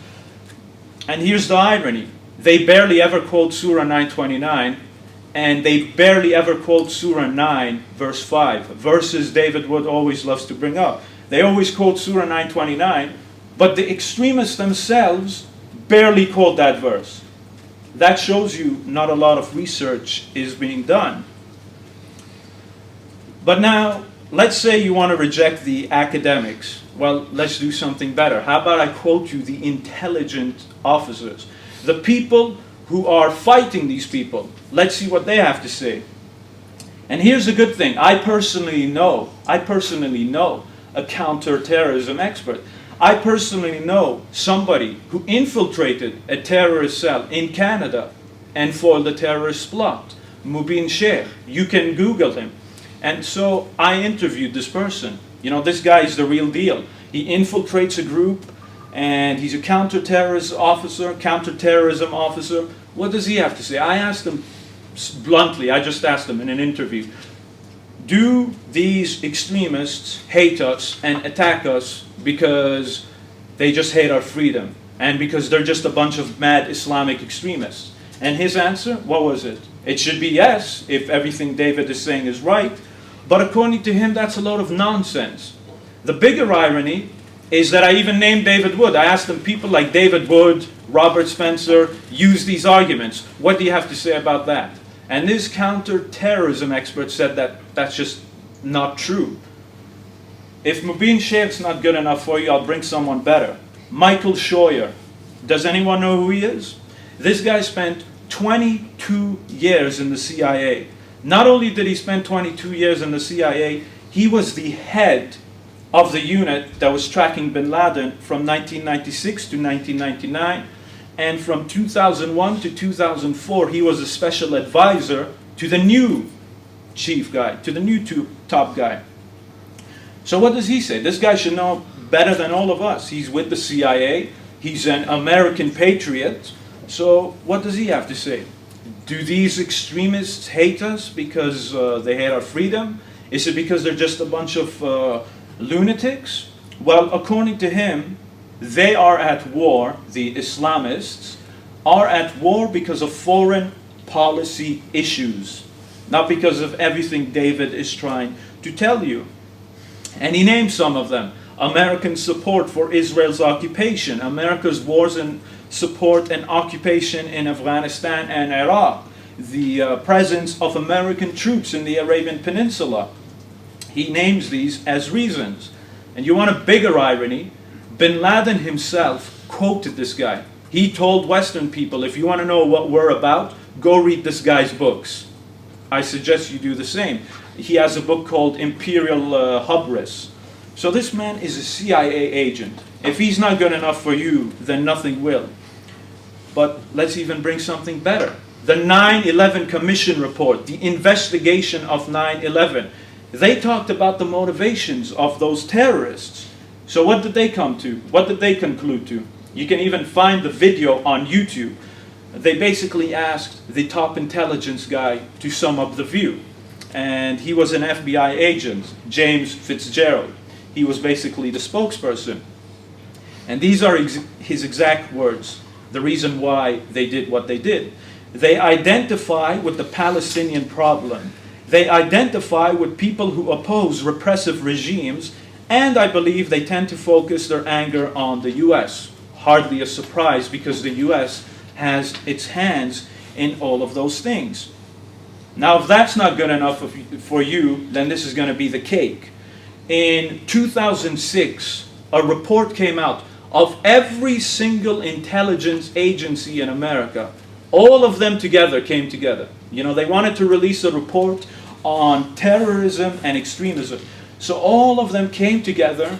And here's the irony. They barely ever quote Surah 9:29, and they barely ever quote Surah 9, verse 5, verses David Wood always loves to bring up. They always quote Surah 9:29, but the extremists themselves barely quote that verse. That shows you not a lot of research is being done. But now, let's say you want to reject the academics. Well, let's do something better. How about I quote you the intelligent officers, the people who are fighting these people. Let's see what they have to say. And here's a good thing. I personally know a counterterrorism expert. I personally know somebody who infiltrated a terrorist cell in Canada and foiled a terrorist plot, Mubin Sheikh. You can Google him. And so I interviewed this person. You know, this guy is the real deal. He infiltrates a group, and he's a counterterrorism officer. What does he have to say? I asked him bluntly, I just asked him in an interview, do these extremists hate us and attack us because they just hate our freedom and because they're just a bunch of mad Islamic extremists? And his answer, what was it? It should be yes, if everything David is saying is right. But according to him, that's a load of nonsense. The bigger irony is that I even named David Wood. I asked him, people like David Wood, Robert Spencer, use these arguments. What do you have to say about that? And this counter-terrorism expert said that that's just not true. If Mubin Sheikh's not good enough for you, I'll bring someone better. Michael Scheuer. Does anyone know who he is? This guy spent 22 years in the CIA. Not only did he spend 22 years in the CIA, he was the head of the unit that was tracking bin Laden from 1996 to 1999. And from 2001 to 2004, he was a special advisor to the new chief guy, to the new top guy. So what does he say? This guy should know better than all of us. He's with the CIA. He's an American patriot. So what does he have to say? Do these extremists hate us because they hate our freedom? Is it because they're just a bunch of lunatics? Well, according to him, they are at war, the Islamists are at war because of foreign policy issues, not because of everything David is trying to tell you. And he names some of them. American support for Israel's occupation, America's wars and support and occupation in Afghanistan and Iraq, the presence of American troops in the Arabian Peninsula. He names these as reasons. And you want a bigger irony? Bin Laden himself quoted this guy. He told Western people, if you want to know what we're about, go read this guy's books. I suggest you do the same. He has a book called Imperial Hubris. So this man is a CIA agent. If he's not good enough for you, then nothing will. But let's even bring something better. The 9/11 Commission report, the investigation of 9/11. They talked about the motivations of those terrorists. So what did they come to? What did they conclude to? You can even find the video on YouTube. They basically asked the top intelligence guy to sum up the view. And he was an FBI agent, James Fitzgerald. He was basically the spokesperson. And these are his exact words, the reason why they did what they did. They identify with the Palestinian problem. They identify with people who oppose repressive regimes, and I believe they tend to focus their anger on the US. Hardly a surprise, because the US has its hands in all of those things. Now, if that's not good enough for you, then this is going to be the cake. In 2006, a report came out of every single intelligence agency in America. All of them together came together. You know, they wanted to release a report on terrorism and extremism. So all of them came together,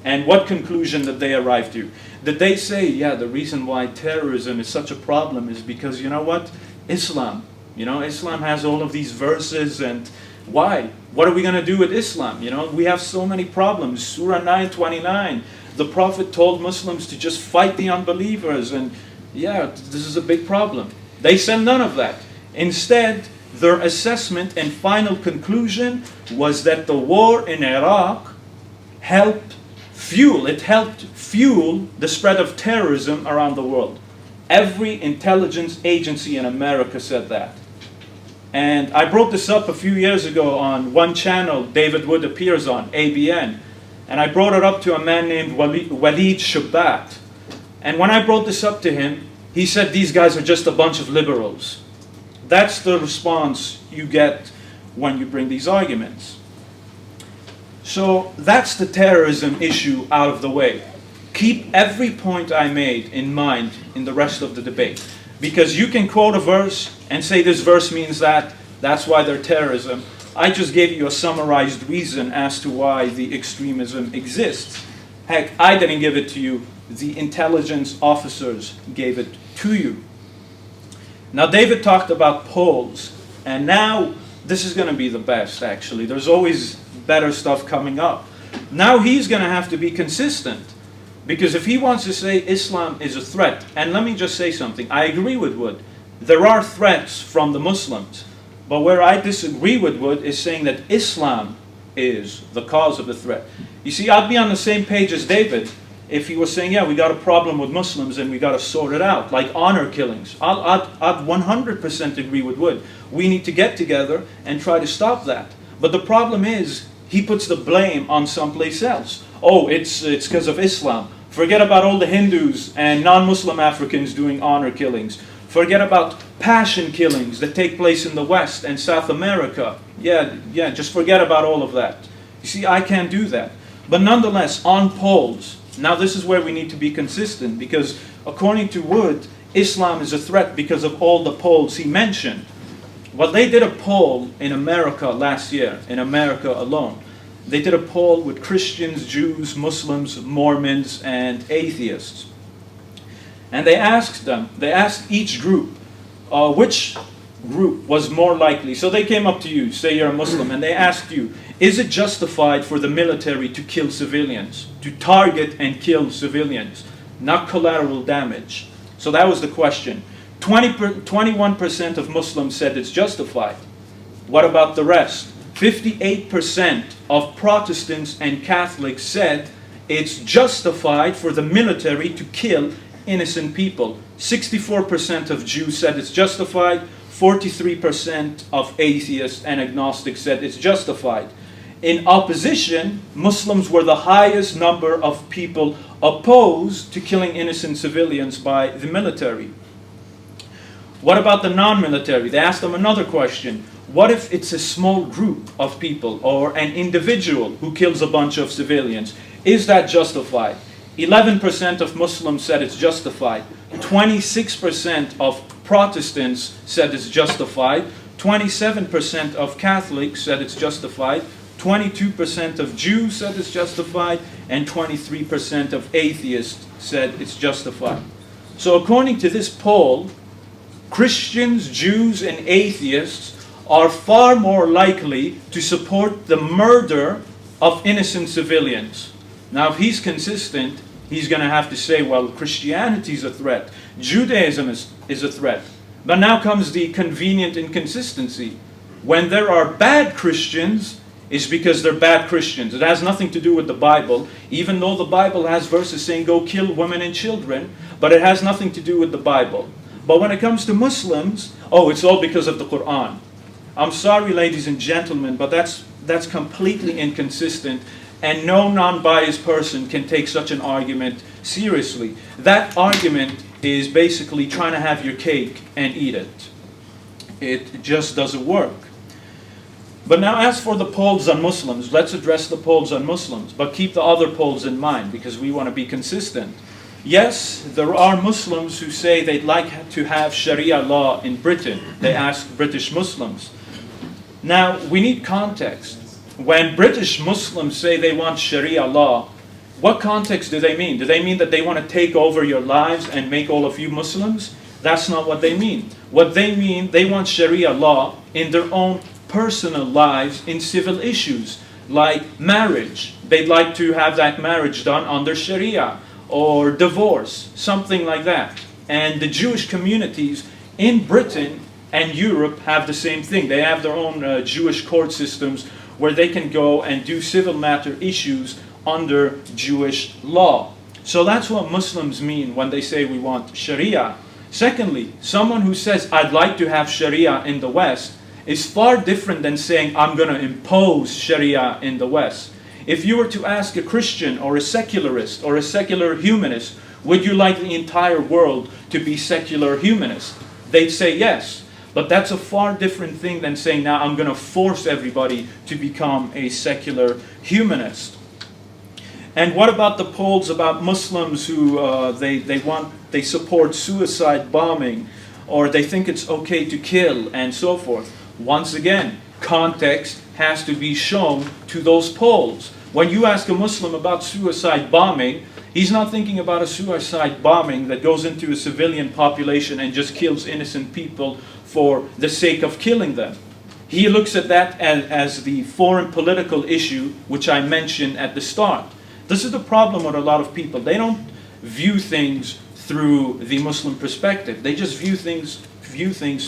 and what conclusion did they arrive to? Did they say, yeah, the reason why terrorism is such a problem is because, you know what? Islam. You know, Islam has all of these verses, and why? What are we going to do with Islam? You know, we have so many problems. Surah 9:29, the Prophet told Muslims to just fight the unbelievers, and yeah, this is a big problem. They said none of that. Instead, their assessment and final conclusion was that the war in Iraq helped fuel the spread of terrorism around the world. Every intelligence agency in America said that. And I brought this up a few years ago on one channel David Wood appears on, ABN. And I brought it up to a man named Walid Shubat. And when I brought this up to him, he said these guys are just a bunch of liberals. That's the response you get when you bring these arguments. So that's the terrorism issue out of the way. Keep every point I made in mind in the rest of the debate. Because you can quote a verse and say this verse means that, that's why they're terrorism. I just gave you a summarized reason as to why the extremism exists. Heck, I didn't give it to you. The intelligence officers gave it to you. Now, David talked about polls, and now this is going to be the best, actually. There's always better stuff coming up. Now he's going to have to be consistent, because if he wants to say Islam is a threat, and let me just say something, I agree with Wood. There are threats from the Muslims, but where I disagree with Wood is saying that Islam is the cause of the threat. You see, I'd be on the same page as David if he was saying, yeah, we got a problem with Muslims and we got to sort it out, like honor killings. I'd 100% agree with Wood. We need to get together and try to stop that. But the problem is, he puts the blame on someplace else. Oh, it's because of Islam. Forget about all the Hindus and non-Muslim Africans doing honor killings. Forget about passion killings that take place in the West and South America. Yeah, just forget about all of that. You see, I can't do that. But nonetheless, on polls, now this is where we need to be consistent, because according to Wood, Islam is a threat because of all the polls he mentioned. Well, they did a poll in America last year, in America alone. They did a poll with Christians, Jews, Muslims, Mormons, and atheists. And they asked each group, which group was more likely. So they came up to you, say you're a Muslim, and they asked you, is it justified for the military to kill civilians, to target and kill civilians, not collateral damage? So that was the question. 21% of Muslims said it's justified. What about the rest? 58% of Protestants and Catholics said it's justified for the military to kill innocent people. 64% of Jews said it's justified. 43% of atheists and agnostics said it's justified. In opposition, Muslims were the highest number of people opposed to killing innocent civilians by the military. What about the non-military? They asked them another question. What if it's a small group of people or an individual who kills a bunch of civilians? Is that justified? 11% of Muslims said it's justified. 26% of Protestants said it's justified. 27% of Catholics said it's justified. 22% of Jews said it's justified. And 23% of atheists said it's justified. So according to this poll, Christians, Jews, and atheists are far more likely to support the murder of innocent civilians. Now, if he's consistent, he's going to have to say, well, Christianity is a threat, Judaism is a threat. But now comes the convenient inconsistency. When there are bad Christians, it's because they're bad Christians. It has nothing to do with the Bible, even though the Bible has verses saying go kill women and children, but it has nothing to do with the Bible. But when it comes to Muslims, oh, it's all because of the Quran. I'm sorry, ladies and gentlemen, but that's completely inconsistent, and no non-biased person can take such an argument seriously. That argument is basically trying to have your cake and eat it. It just doesn't work. But now as for the polls on Muslims, let's address the polls on Muslims, but keep the other polls in mind because we want to be consistent. Yes, there are Muslims who say they'd like to have Sharia law in Britain. They ask British Muslims. Now, we need context. When British Muslims say they want Sharia law, what context do they mean? Do they mean that they want to take over your lives and make all of you Muslims? That's not what they mean. What they mean, they want Sharia law in their own personal lives in civil issues, like marriage. They'd like to have that marriage done under Sharia, or divorce, something like that. And the Jewish communities in Britain and Europe have the same thing. They have their own Jewish court systems where they can go and do civil matter issues under Jewish law. So that's what Muslims mean when they say we want Sharia. Secondly, someone who says, I'd like to have Sharia in the West, is far different than saying, I'm going to impose Sharia in the West. If you were to ask a Christian or a secularist or a secular humanist, would you like the entire world to be secular humanist? They'd say yes. But that's a far different thing than saying, now I'm going to force everybody to become a secular humanist. And what about the polls about Muslims who they support suicide bombing, or they think it's okay to kill, and so forth? Once again, context has to be shown to those polls. When you ask a Muslim about suicide bombing, he's not thinking about a suicide bombing that goes into a civilian population and just kills innocent people for the sake of killing them. He looks at that as the foreign political issue which I mentioned at the start. This is the problem with a lot of people. They don't view things through the Muslim perspective. They just view things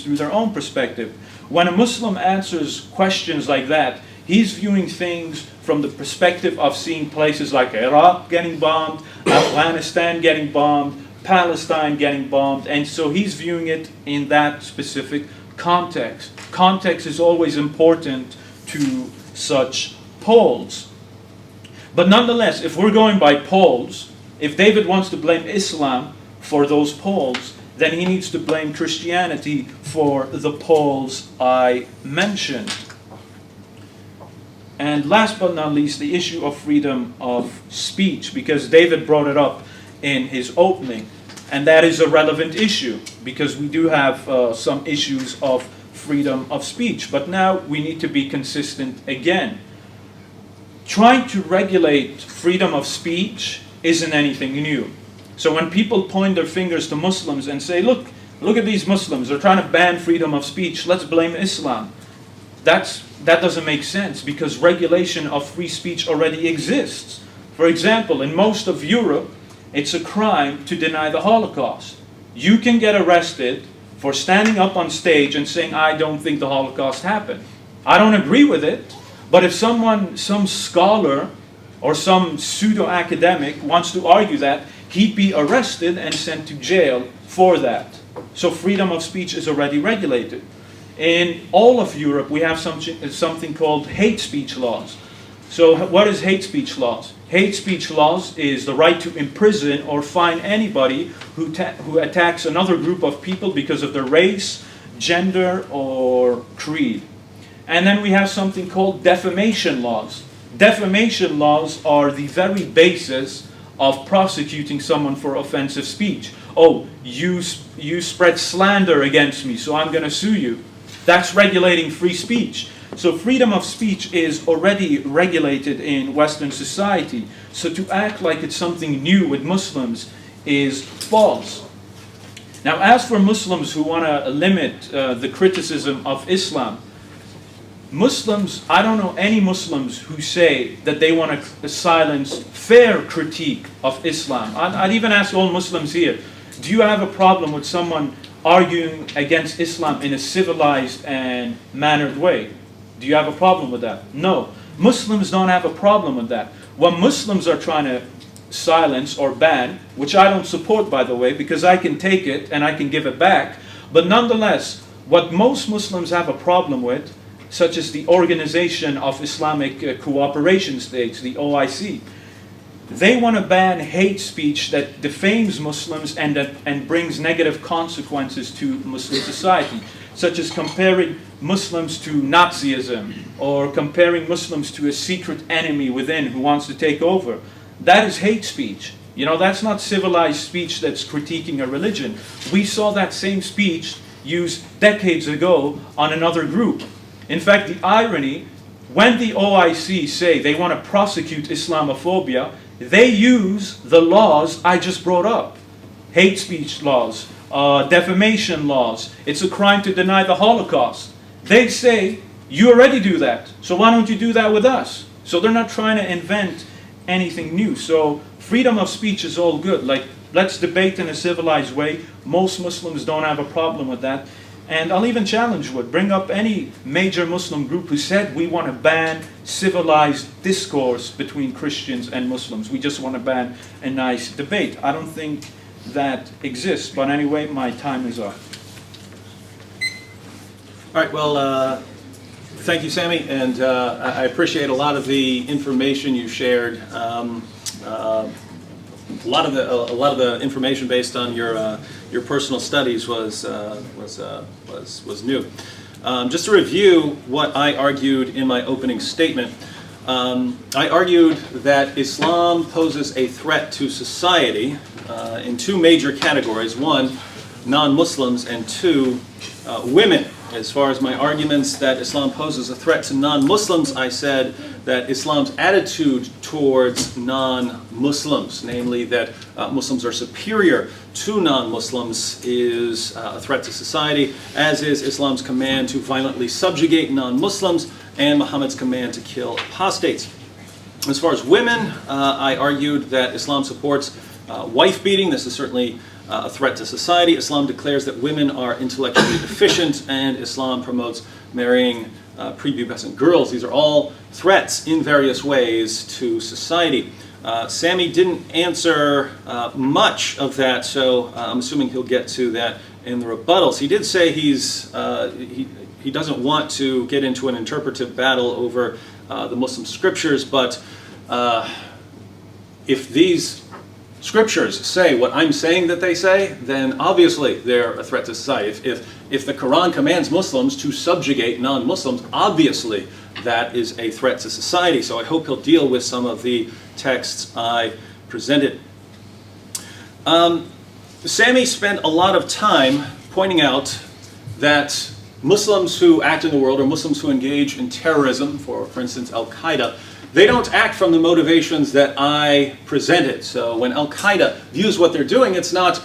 through their own perspective. When a Muslim answers questions like that, he's viewing things from the perspective of seeing places like Iraq getting bombed, Afghanistan getting bombed, Palestine getting bombed, and so he's viewing it in that specific context. Context is always important to such polls. But nonetheless, if we're going by polls, if David wants to blame Islam for those polls, then he needs to blame Christianity for the polls I mentioned. And last but not least, the issue of freedom of speech, because David brought it up in his opening. And that is a relevant issue, because we do have some issues of freedom of speech. But now we need to be consistent again. Trying to regulate freedom of speech isn't anything new. So when people point their fingers to Muslims and say, look at these Muslims, they're trying to ban freedom of speech, let's blame Islam. That doesn't make sense, because regulation of free speech already exists. For example, in most of Europe, it's a crime to deny the Holocaust. You can get arrested for standing up on stage and saying, I don't think the Holocaust happened. I don't agree with it, but if some scholar or some pseudo-academic wants to argue that, he'd be arrested and sent to jail for that. So freedom of speech is already regulated. In all of Europe, we have something called hate speech laws. So what is hate speech laws? Hate speech laws is the right to imprison or fine anybody who attacks another group of people because of their race, gender, or creed. And then we have something called defamation laws. Defamation laws are the very basis of prosecuting someone for offensive speech. Oh, you spread slander against me, so I'm going to sue you. That's regulating free speech. So freedom of speech is already regulated in Western society. So to act like it's something new with Muslims is false. Now, as for Muslims who want to limit the criticism of Islam, Muslims, I don't know any Muslims who say that they want to silence fair critique of Islam. I'd even ask all Muslims here, do you have a problem with someone arguing against Islam in a civilized and mannered way? Do you have a problem with that? No. Muslims don't have a problem with that. What Muslims are trying to silence or ban, which I don't support, by the way, because I can take it and I can give it back, but nonetheless, what most Muslims have a problem with, such as the Organization of Islamic Cooperation States, the OIC, they want to ban hate speech that defames Muslims and brings negative consequences to Muslim society, such as comparing Muslims to Nazism or comparing Muslims to a secret enemy within who wants to take over. That is hate speech. You know, that's not civilized speech that's critiquing a religion. We saw that same speech used decades ago on another group. In fact, the irony, when the OIC say they want to prosecute Islamophobia, they use the laws I just brought up. Hate speech laws, defamation laws. It's a crime to deny the Holocaust. They say, you already do that, so why don't you do that with us? So they're not trying to invent anything new. So freedom of speech is all good. Like, let's debate in a civilized way. Most Muslims don't have a problem with that. And I'll even challenge would bring up any major Muslim group who said we want to ban civilized discourse between Christians and Muslims. We just want to ban a nice debate. I don't think that exists. But anyway, my time is up. All right, well, thank you, Sami, and I appreciate a lot of the information you shared. A lot of the information based on your personal studies was new. Just to review what I argued in my opening statement, I argued that Islam poses a threat to society in two major categories: one, non-Muslims, and two, women. As far as my arguments that Islam poses a threat to non-Muslims, I said that Islam's attitude towards non-Muslims, namely that Muslims are superior to non-Muslims, is a threat to society, as is Islam's command to violently subjugate non-Muslims and Muhammad's command to kill apostates. As far as women, I argued that Islam supports wife-beating. This is certainly a threat to society. Islam declares that women are intellectually deficient, and Islam promotes marrying prepubescent girls. These are all threats in various ways to society. Sami didn't answer much of that, so I'm assuming he'll get to that in the rebuttals. He did say he doesn't want to get into an interpretive battle over the Muslim scriptures, but if these scriptures say what I'm saying that they say, then obviously they're a threat to society. If the Quran commands Muslims to subjugate non-Muslims, obviously that is a threat to society. So I hope he'll deal with some of the texts I presented. Sami spent a lot of time pointing out that Muslims who act in the world, or Muslims who engage in terrorism, for instance Al-Qaeda, they don't act from the motivations that I presented. So when Al-Qaeda views what they're doing, it's not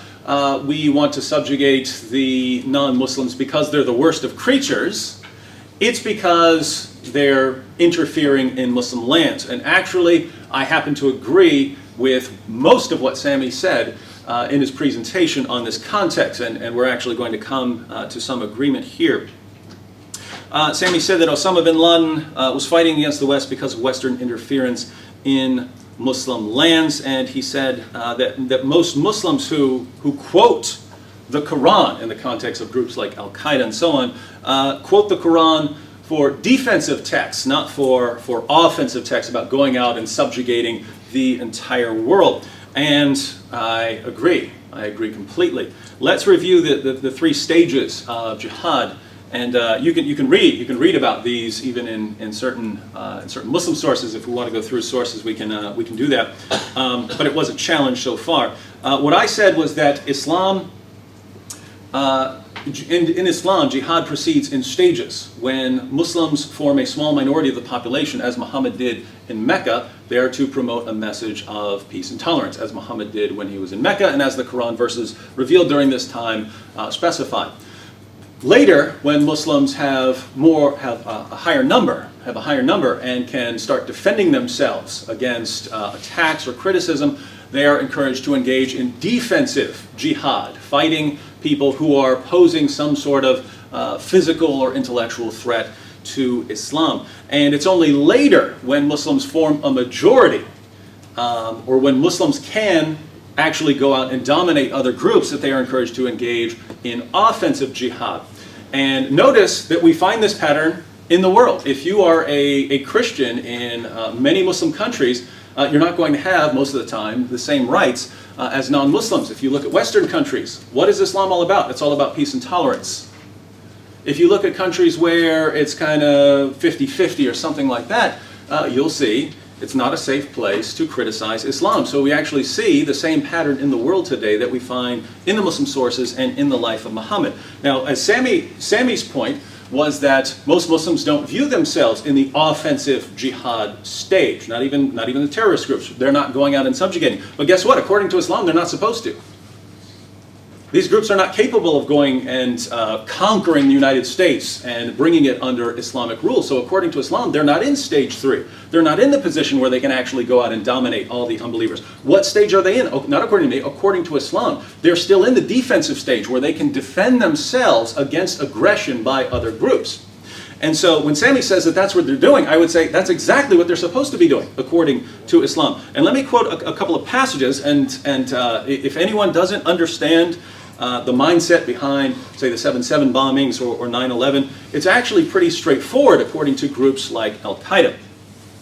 we want to subjugate the non-Muslims because they're the worst of creatures. It's because they're interfering in Muslim lands. And actually, I happen to agree with most of what Sami said in his presentation on this context, and we're actually going to come to some agreement here. Sami said that Osama bin Laden was fighting against the West because of Western interference in Muslim lands, and he said that most Muslims who quote the Quran in the context of groups like Al-Qaeda and so on, quote the Quran for defensive texts, not for offensive texts about going out and subjugating the entire world. And I agree completely. Let's review the three stages of jihad And you can read about these even in certain Muslim sources. If we want to go through sources, we can do that. But it wasn't challenged so far. What I said was that Islam, in Islam, jihad proceeds in stages. When Muslims form a small minority of the population, as Muhammad did in Mecca, they are to promote a message of peace and tolerance, as Muhammad did when he was in Mecca, and as the Quran verses revealed during this time specify. Later, when Muslims have a higher number and can start defending themselves against attacks or criticism, they are encouraged to engage in defensive jihad, fighting people who are posing some sort of physical or intellectual threat to Islam. And it's only later, when Muslims form a majority, or when Muslims can actually go out and dominate other groups, that they are encouraged to engage in offensive jihad. And notice that we find this pattern in the world. If you are a Christian in many Muslim countries, you're not going to have, most of the time, the same rights as non-Muslims. If you look at Western countries, what is Islam all about? It's all about peace and tolerance. If you look at countries where it's kind of 50-50 or something like that, you'll see it's not a safe place to criticize Islam. So we actually see the same pattern in the world today that we find in the Muslim sources and in the life of Muhammad. Now, as Sami's point was that most Muslims don't view themselves in the offensive jihad stage, not even the terrorist groups. They're not going out and subjugating. But guess what? According to Islam, they're not supposed to. These groups are not capable of going and conquering the United States and bringing it under Islamic rule. So according to Islam, they're not in stage 3. They're not in the position where they can actually go out and dominate all the unbelievers. What stage are they in? Oh, not according to me, according to Islam. They're still in the defensive stage where they can defend themselves against aggression by other groups. And so when Sami says that that's what they're doing, I would say that's exactly what they're supposed to be doing, according to Islam. And let me quote a couple of passages, and if anyone doesn't understand the mindset behind, say, the 7/7 bombings or 9/11, it's actually pretty straightforward according to groups like Al-Qaeda.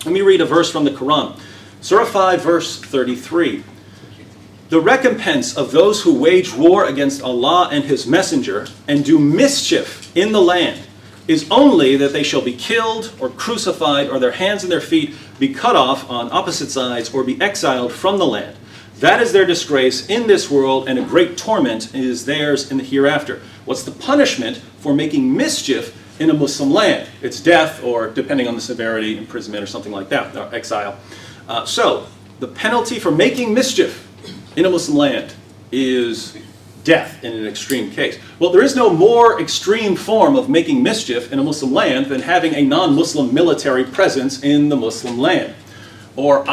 Let me read a verse from the Quran. Surah 5, verse 33. The recompense of those who wage war against Allah and His Messenger and do mischief in the land is only that they shall be killed or crucified, or their hands and their feet be cut off on opposite sides, or be exiled from the land. That is their disgrace in this world, and a great torment is theirs in the hereafter. What's the punishment for making mischief in a Muslim land? It's death, or depending on the severity, imprisonment or something like that, or exile. So, the penalty for making mischief in a Muslim land is death in an extreme case. Well, there is no more extreme form of making mischief in a Muslim land than having a non-Muslim military presence in the Muslim land. Or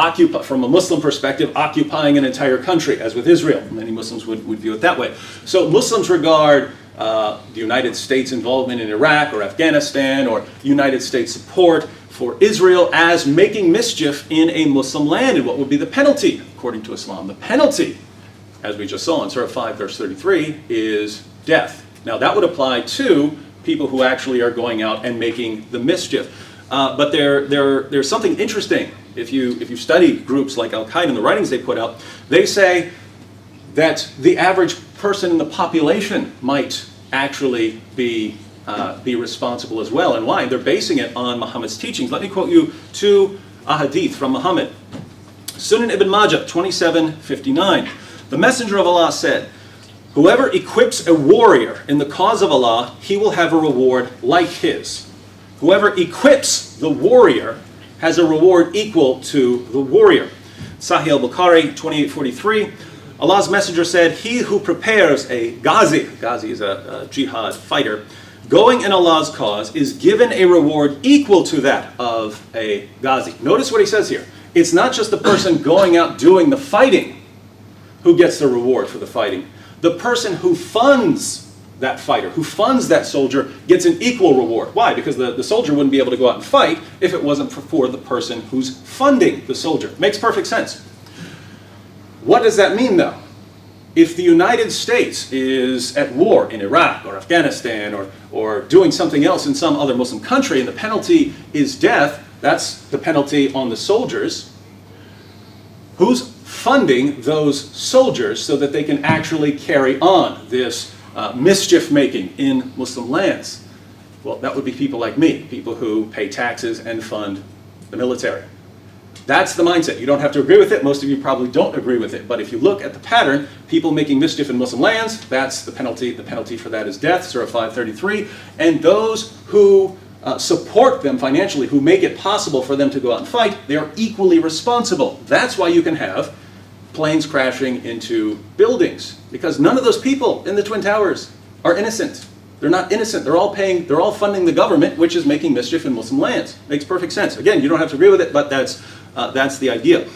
from a Muslim perspective, occupying an entire country, as with Israel. Many Muslims would view it that way. So Muslims regard the United States' involvement in Iraq or Afghanistan, or United States support for Israel, as making mischief in a Muslim land. And what would be the penalty, according to Islam? The penalty, as we just saw in Surah 5, verse 33, is death. Now that would apply to people who actually are going out and making the mischief. But there's something interesting. If you study groups like Al-Qaeda and the writings they put out, they say that the average person in the population might actually be responsible as well. And why? They're basing it on Muhammad's teachings. Let me quote you 2 ahadith from Muhammad. Sunan Ibn Majah, 2759. The Messenger of Allah said, "Whoever equips a warrior in the cause of Allah, he will have a reward like his. Whoever equips the warrior has a reward equal to the warrior." Sahih al-Bukhari, 2843. Allah's Messenger said, "He who prepares a ghazi," ghazi is a jihad fighter, "going in Allah's cause is given a reward equal to that of a ghazi." Notice what he says here. It's not just the person going out doing the fighting who gets the reward for the fighting. The person who funds that fighter, who funds that soldier, gets an equal reward. Why? Because the soldier wouldn't be able to go out and fight if it wasn't for the person who's funding the soldier. Makes perfect sense. What does that mean, though? If the United States is at war in Iraq or Afghanistan, or doing something else in some other Muslim country, and the penalty is death, that's the penalty on the soldiers. Who's funding those soldiers so that they can actually carry on this mischief making in Muslim lands? Well, that would be people like me, people who pay taxes and fund the military. That's the mindset. You don't have to agree with it. Most of you probably don't agree with it. But if you look at the pattern, people making mischief in Muslim lands, that's the penalty. The penalty for that is death, Surah 533. And those who support them financially, who make it possible for them to go out and fight, they are equally responsible. That's why you can have planes crashing into buildings, because none of those people in the Twin Towers are innocent. They're not innocent. They're all funding the government, which is making mischief in Muslim lands. Makes perfect sense. Again, you don't have to agree with it, but that's the idea.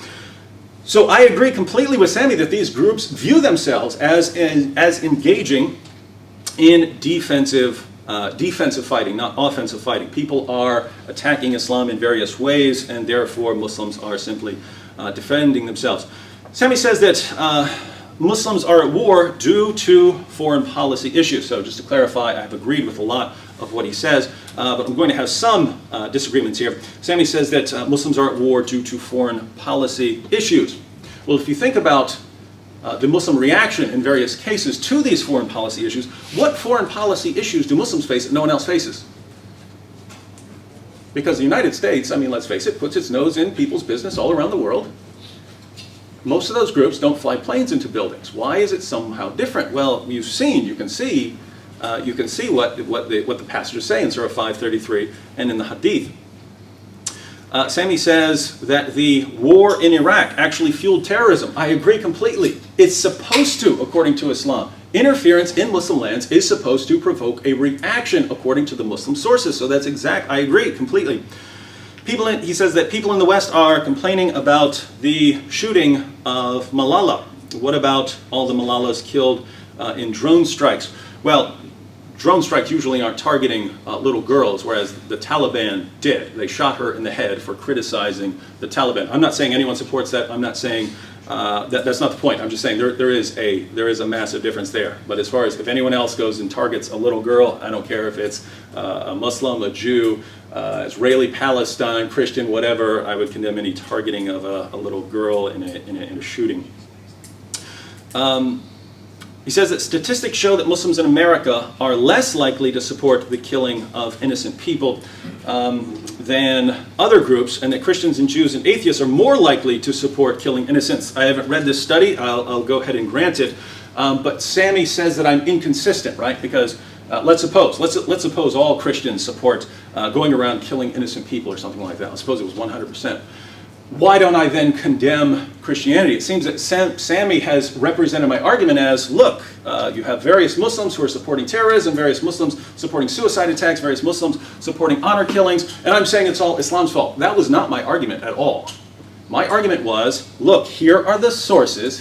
So I agree completely with Sami that these groups view themselves as engaging in defensive fighting, not offensive fighting. People are attacking Islam in various ways, and therefore Muslims are simply defending themselves. Sami says that Muslims are at war due to foreign policy issues. So just to clarify, I have agreed with a lot of what he says, but I'm going to have some disagreements here. Sami says that Muslims are at war due to foreign policy issues. Well, if you think about the Muslim reaction in various cases to these foreign policy issues, what foreign policy issues do Muslims face that no one else faces? Because the United States, I mean, let's face it, puts its nose in people's business all around the world. Most of those groups don't fly planes into buildings. Why is it somehow different? Well, you can see what the passages say in Surah 533 and in the Hadith. Sami says that the war in Iraq actually fueled terrorism. I agree completely. It's supposed to, according to Islam. Interference in Muslim lands is supposed to provoke a reaction according to the Muslim sources. So that's exact. I agree completely. He says that people in the West are complaining about the shooting of Malala. What about all the Malalas killed in drone strikes? Well, drone strikes usually aren't targeting little girls, whereas the Taliban did. They shot her in the head for criticizing the Taliban. I'm not saying anyone supports that. I'm not saying that's not the point. I'm just saying there is a massive difference there. But as far as if anyone else goes and targets a little girl, I don't care if it's a Muslim, a Jew, Israeli, Palestine, Christian, whatever, I would condemn any targeting of a little girl in a shooting. He says that statistics show that Muslims in America are less likely to support the killing of innocent people than other groups, and that Christians and Jews and atheists are more likely to support killing innocents. I haven't read this study. I'll go ahead and grant it. But Sami says that I'm inconsistent, right? Because let's suppose all Christians support going around killing innocent people or something like that. Let's suppose it was 100%. Why don't I then condemn Christianity? It seems that Sami has represented my argument as, look, you have various Muslims who are supporting terrorism, various Muslims supporting suicide attacks, various Muslims supporting honor killings, and I'm saying it's all Islam's fault. That was not my argument at all. My argument was, look, here are the sources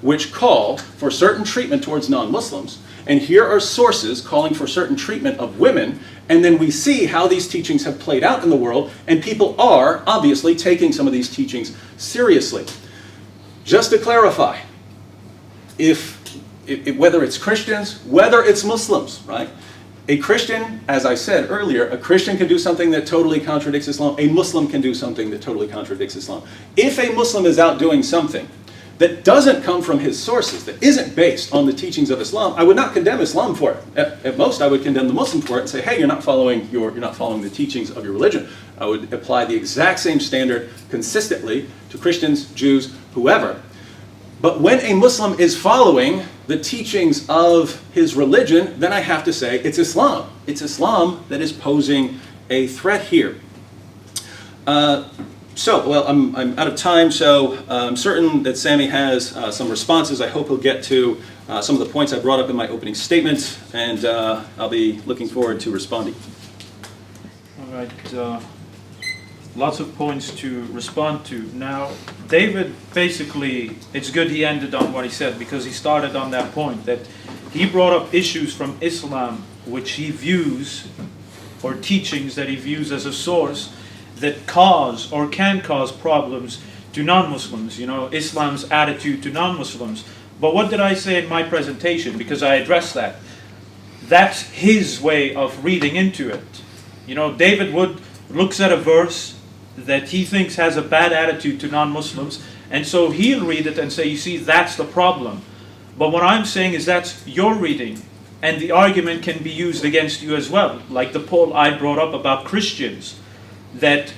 which call for certain treatment towards non-Muslims, and here are sources calling for certain treatment of women, and then we see how these teachings have played out in the world, and people are obviously taking some of these teachings seriously. Just to clarify, whether it's Christians, whether it's Muslims, right? A Christian, as I said earlier, a Christian can do something that totally contradicts Islam. A Muslim can do something that totally contradicts Islam. If a Muslim is out doing something that doesn't come from his sources, that isn't based on the teachings of Islam, I would not condemn Islam for it. At most, I would condemn the Muslim for it and say, hey, you're not following the teachings of your religion. I would apply the exact same standard consistently to Christians, Jews, whoever. But when a Muslim is following the teachings of his religion, then I have to say it's Islam. It's Islam that is posing a threat here. I'm out of time, so I'm certain that Sami has some responses. I hope he'll get to some of the points I brought up in my opening statement, and I'll be looking forward to responding. All right. Lots of points to respond to. Now, David, basically, it's good he ended on what he said, because he started on that point, that he brought up issues from Islam which he views, or teachings that he views as a source, that cause or can cause problems to non-Muslims, Islam's attitude to non-Muslims. But what did I say in my presentation? Because I addressed that. That's his way of reading into it. David Wood looks at a verse that he thinks has a bad attitude to non-Muslims, and so he'll read it and say, you see, that's the problem. But what I'm saying is that's your reading and the argument can be used against you as well. Like the poll I brought up about Christians, that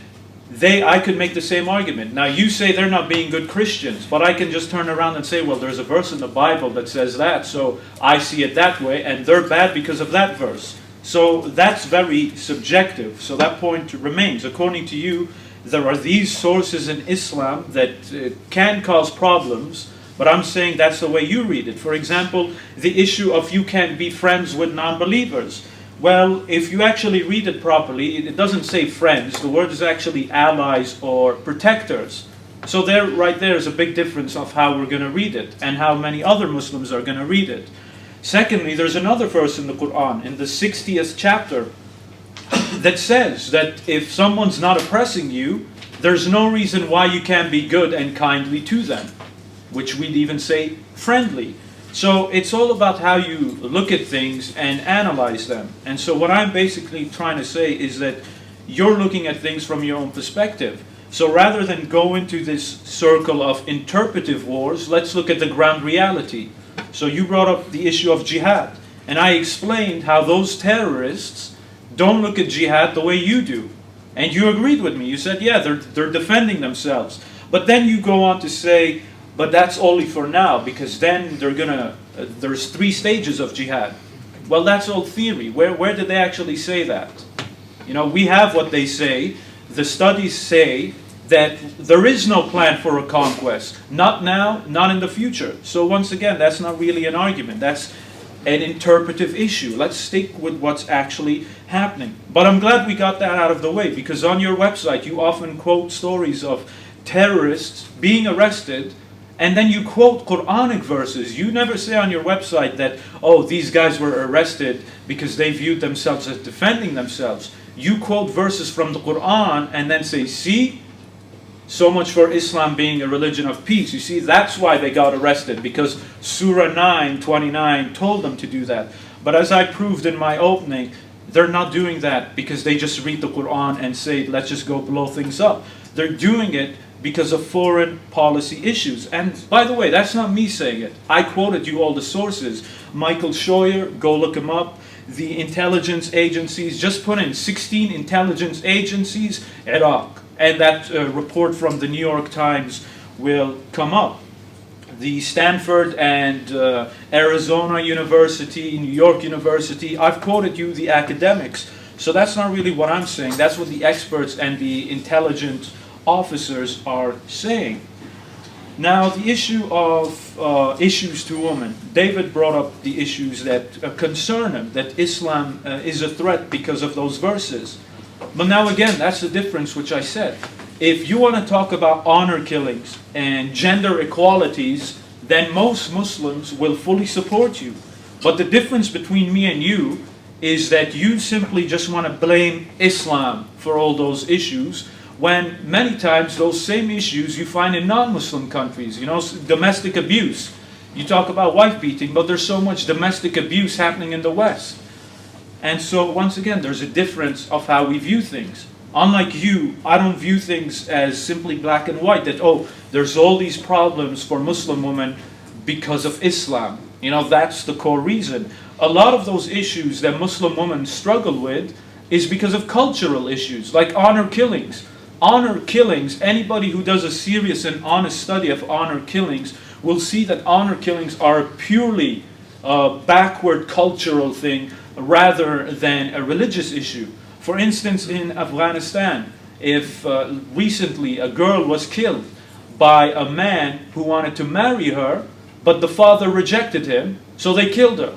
I could make the same argument. Now you say they're not being good Christians, but I can just turn around and say, well, there's a verse in the Bible that says that, so I see it that way, and they're bad because of that verse. So that's very subjective. So that point remains. According to you, there are these sources in Islam that can cause problems, but I'm saying that's the way you read it. For example, the issue of you can't be friends with non-believers. Well, if you actually read it properly, it doesn't say friends. The word is actually allies or protectors. So right there is a big difference of how we're going to read it and how many other Muslims are going to read it. Secondly, there's another verse in the Quran, in the 60th chapter, that says that if someone's not oppressing you, there's no reason why you can't be good and kindly to them, which we'd even say friendly. So it's all about how you look at things and analyze them. And so what I'm basically trying to say is that you're looking at things from your own perspective. So rather than go into this circle of interpretive wars, let's look at the ground reality. So you brought up the issue of jihad, and I explained how those terrorists don't look at jihad the way you do. And you agreed with me. You said, yeah, they're defending themselves. But then you go on to say, but that's only for now, because then there's 3 stages of jihad. Well, that's all theory. Where did they actually say that? You know, we have what they say. The studies say that there is no plan for a conquest. Not now, not in the future. So once again, that's not really an argument. That's an interpretive issue. Let's stick with what's actually happening. But I'm glad we got that out of the way, because on your website you often quote stories of terrorists being arrested, and then you quote Quranic verses. You never say on your website that, oh, these guys were arrested because they viewed themselves as defending themselves. You quote verses from the Quran and then say, see, so much for Islam being a religion of peace. You see, that's why they got arrested, because Surah 9:29 told them to do that. But as I proved in my opening, they're not doing that because they just read the Quran and say, let's just go blow things up. They're doing it because of foreign policy issues. And by the way, that's not me saying it. I quoted you all the sources. Michael Scheuer, go look him up. The intelligence agencies, just put in 16 intelligence agencies, Iraq. And that report from the New York Times will come up. The Stanford and Arizona University, New York University, I've quoted you the academics. So that's not really what I'm saying. That's what the experts and the intelligent officers are saying. Now, the issue of issues to women. David brought up the issues that concern him, that Islam is a threat because of those verses. But now again, that's the difference which I said. If you want to talk about honor killings and gender equalities, then most Muslims will fully support you. But the difference between me and you is that you simply just want to blame Islam for all those issues, when many times those same issues you find in non-Muslim countries. You know, domestic abuse. You talk about wife beating, but there's so much domestic abuse happening in the West. And so, once again, there's a difference of how we view things. Unlike you, I don't view things as simply black and white, that, oh, there's all these problems for Muslim women because of Islam. You know, that's the core reason. A lot of those issues that Muslim women struggle with is because of cultural issues, like honor killings. Honor killings, anybody who does a serious and honest study of honor killings will see that honor killings are purely a backward cultural thing, rather than a religious issue. For instance, in Afghanistan, if recently a girl was killed by a man who wanted to marry her, but the father rejected him, so they killed her.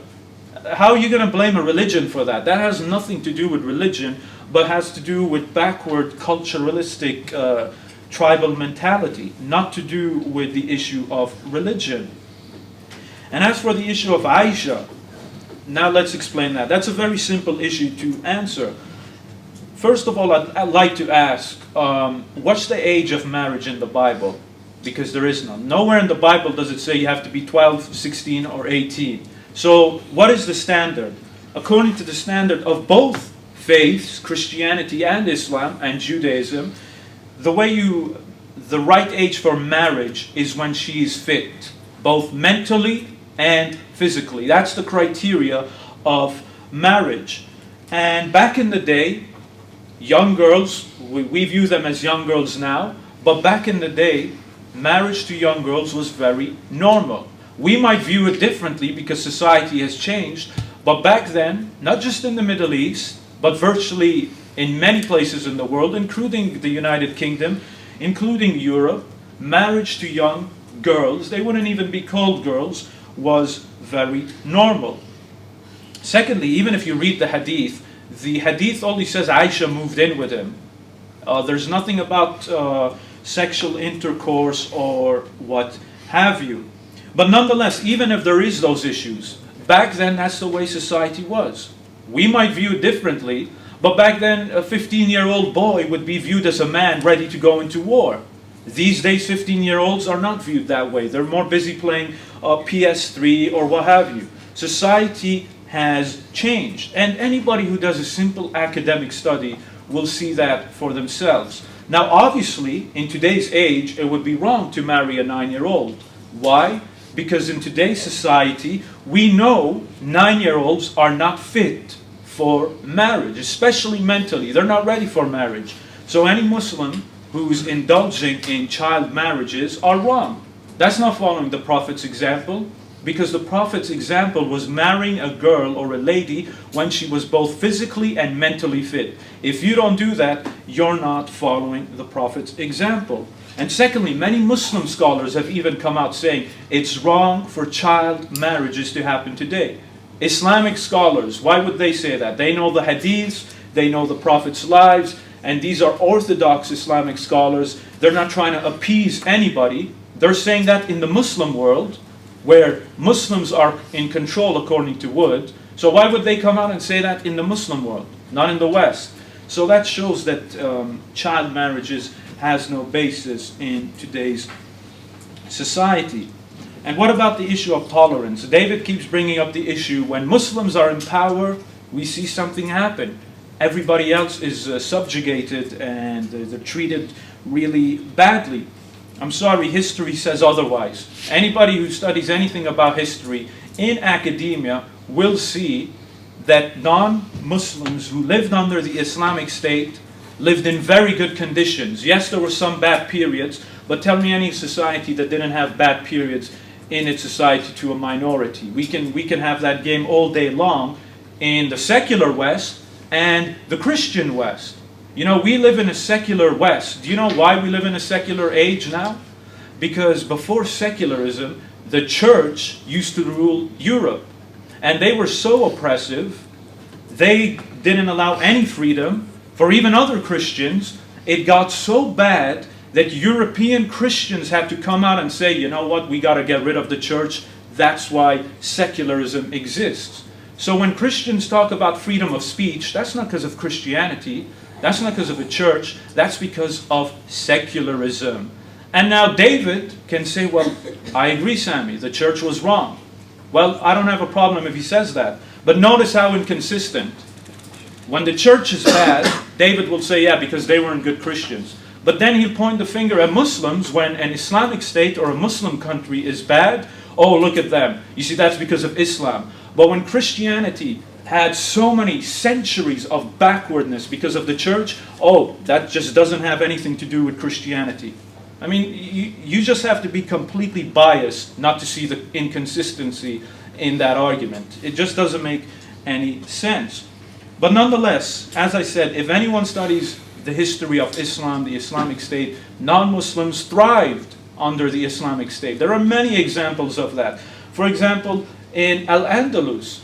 How are you going to blame a religion for that? That has nothing to do with religion, but has to do with backward culturalistic tribal mentality, not to do with the issue of religion. And as for the issue of Aisha, now let's explain that. That's a very simple issue to answer. First of all, I'd like to ask, what's the age of marriage in the Bible? Because there is none. Nowhere in the Bible does it say you have to be 12, 16, or 18. So what is the standard? According to the standard of both faiths, Christianity and Islam and Judaism, the right age for marriage is when she is fit, both mentally and physically. That's the criteria of marriage. And back in the day, young girls, we view them as young girls now, but back in the day, marriage to young girls was very normal. We might view it differently because society has changed, but back then, not just in the Middle East, but virtually in many places in the world, including the United Kingdom, including Europe, marriage to young girls, they wouldn't even be called girls, was very normal. Secondly, even if you read the hadith only says Aisha moved in with him. There's nothing about sexual intercourse or what have you. But nonetheless, even if there is those issues, back then that's the way society was. We might view it differently, but back then a 15-year-old boy would be viewed as a man ready to go into war. These days 15-year-olds are not viewed that way. They're more busy playing PS3 or what have you. Society has changed, and anybody who does a simple academic study will see that for themselves. Now obviously, in today's age, it would be wrong to marry a 9-year-old. Why? Because in today's society, we know 9-year-olds are not fit for marriage, especially mentally. They're not ready for marriage. So any Muslim who's indulging in child marriages are wrong. That's not following the Prophet's example, because the Prophet's example was marrying a girl or a lady when she was both physically and mentally fit. If you don't do that, you're not following the Prophet's example. And secondly, many Muslim scholars have even come out saying it's wrong for child marriages to happen today. Islamic scholars, why would they say that? They know the hadiths, they know the Prophet's lives, and these are orthodox Islamic scholars. They're not trying to appease anybody. They're saying that in the Muslim world, where Muslims are in control according to Wood. So why would they come out and say that in the Muslim world, not in the West? So that shows that child marriages has no basis in today's society. And what about the issue of tolerance? David keeps bringing up the issue when Muslims are in power, we see something happen. Everybody else is subjugated and they're treated really badly. I'm sorry, history says otherwise. Anybody who studies anything about history in academia will see that non-Muslims who lived under the Islamic State lived in very good conditions. Yes, there were some bad periods, but tell me any society that didn't have bad periods in its society to a minority. We can have that game all day long in the secular West and the Christian West. You know, we live in a secular West. Do you know why we live in a secular age now? Because before secularism, the church used to rule Europe. And they were so oppressive, they didn't allow any freedom for even other Christians. It got so bad that European Christians had to come out and say, you know what, we got to get rid of the church. That's why secularism exists. So when Christians talk about freedom of speech, that's not because of Christianity. That's not because of a church. That's because of secularism. And now David can say, well, I agree, Sami, the church was wrong. Well, I don't have a problem if he says that. But notice how inconsistent. When the church is bad, David will say, yeah, because they weren't good Christians. But then he'll point the finger at Muslims when an Islamic state or a Muslim country is bad. Oh, look at them. You see, that's because of Islam. But when Christianity had so many centuries of backwardness because of the church, oh, that just doesn't have anything to do with Christianity. I mean, you just have to be completely biased not to see the inconsistency in that argument. It just doesn't make any sense. But nonetheless, as I said, if anyone studies the history of Islam, the Islamic State, non-Muslims thrived under the Islamic State. There are many examples of that. For example, in Al-Andalus,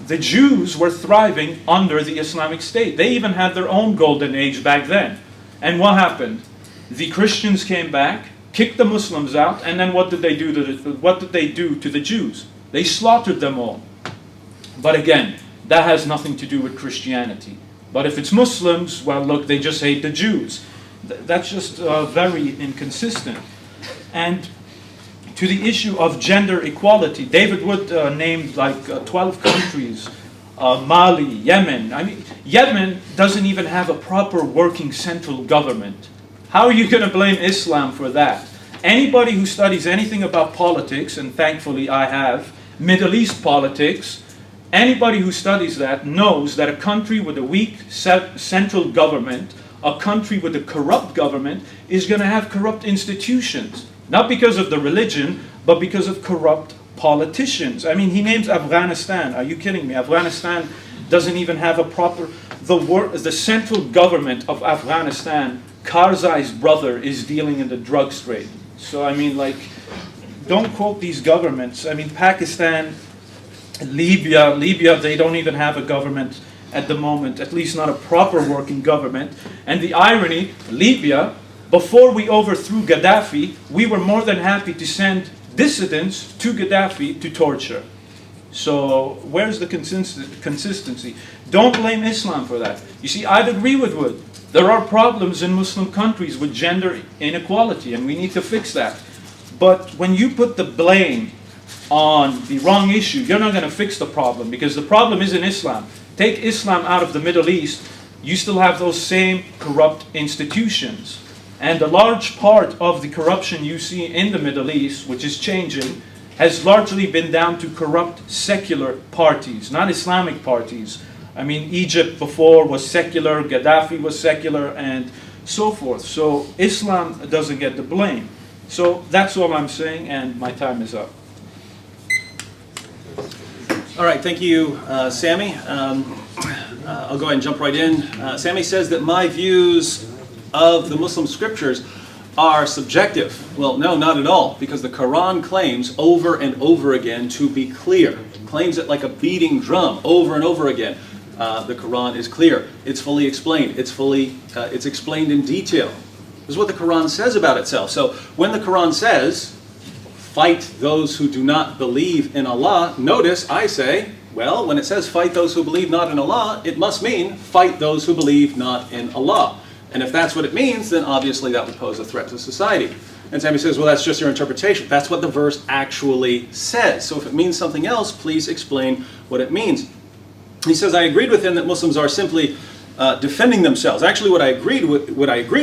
the Jews were thriving under the Islamic State. They even had their own golden age back then. And what happened? The Christians came back, kicked the Muslims out, and then what did they do to the Jews? They slaughtered them all. But again, that has nothing to do with Christianity. But if it's Muslims, well, look, they just hate the Jews. That's just very inconsistent. And to the issue of gender equality, David Wood named like 12 countries, Mali, Yemen. I mean, Yemen doesn't even have a proper working central government. How are you going to blame Islam for that? Anybody who studies anything about politics, and thankfully I have, Middle East politics, Anybody who studies that knows that a country with a weak central government, a country with a corrupt government, is going to have corrupt institutions. Not because of the religion, but because of corrupt politicians. I mean, he names Afghanistan. Are you kidding me? Afghanistan doesn't even have a proper... The central government of Afghanistan, Karzai's brother, is dealing in the drugs trade. So, I mean, like, don't quote these governments. I mean, Pakistan, Libya, they don't even have a government at the moment, at least not a proper working government. And the irony, Libya, before we overthrew Gaddafi, we were more than happy to send dissidents to Gaddafi to torture. So where's the consistency? Don't blame Islam for that. You see, I'd agree with Wood. There are problems in Muslim countries with gender inequality, and we need to fix that. But when you put the blame on the wrong issue, you're not going to fix the problem, because the problem isn't Islam. Take Islam out of the Middle East, you still have those same corrupt institutions. And a large part of the corruption you see in the Middle East, which is changing, has largely been down to corrupt secular parties, not Islamic parties. I mean, Egypt before was secular, Gaddafi was secular, and so forth. So Islam doesn't get the blame. So that's all I'm saying, and my time is up. All right, thank you, Sami. I'll go ahead and jump right in. Sami says that my views of the Muslim scriptures are subjective. Well, no, not at all, because the Quran claims over and over again to be clear. It claims it like a beating drum over and over again. The Quran is clear. It's fully explained. It's explained in detail. This is what the Quran says about itself. So when the Quran says, fight those who do not believe in Allah, notice I say, well, when it says fight those who believe not in Allah, it must mean fight those who believe not in Allah. And if that's what it means, then obviously that would pose a threat to society. And Sami says, well, that's just your interpretation. That's what the verse actually says. So if it means something else, please explain what it means. He says, I agreed with him that Muslims are simply defending themselves. Actually, what I agreed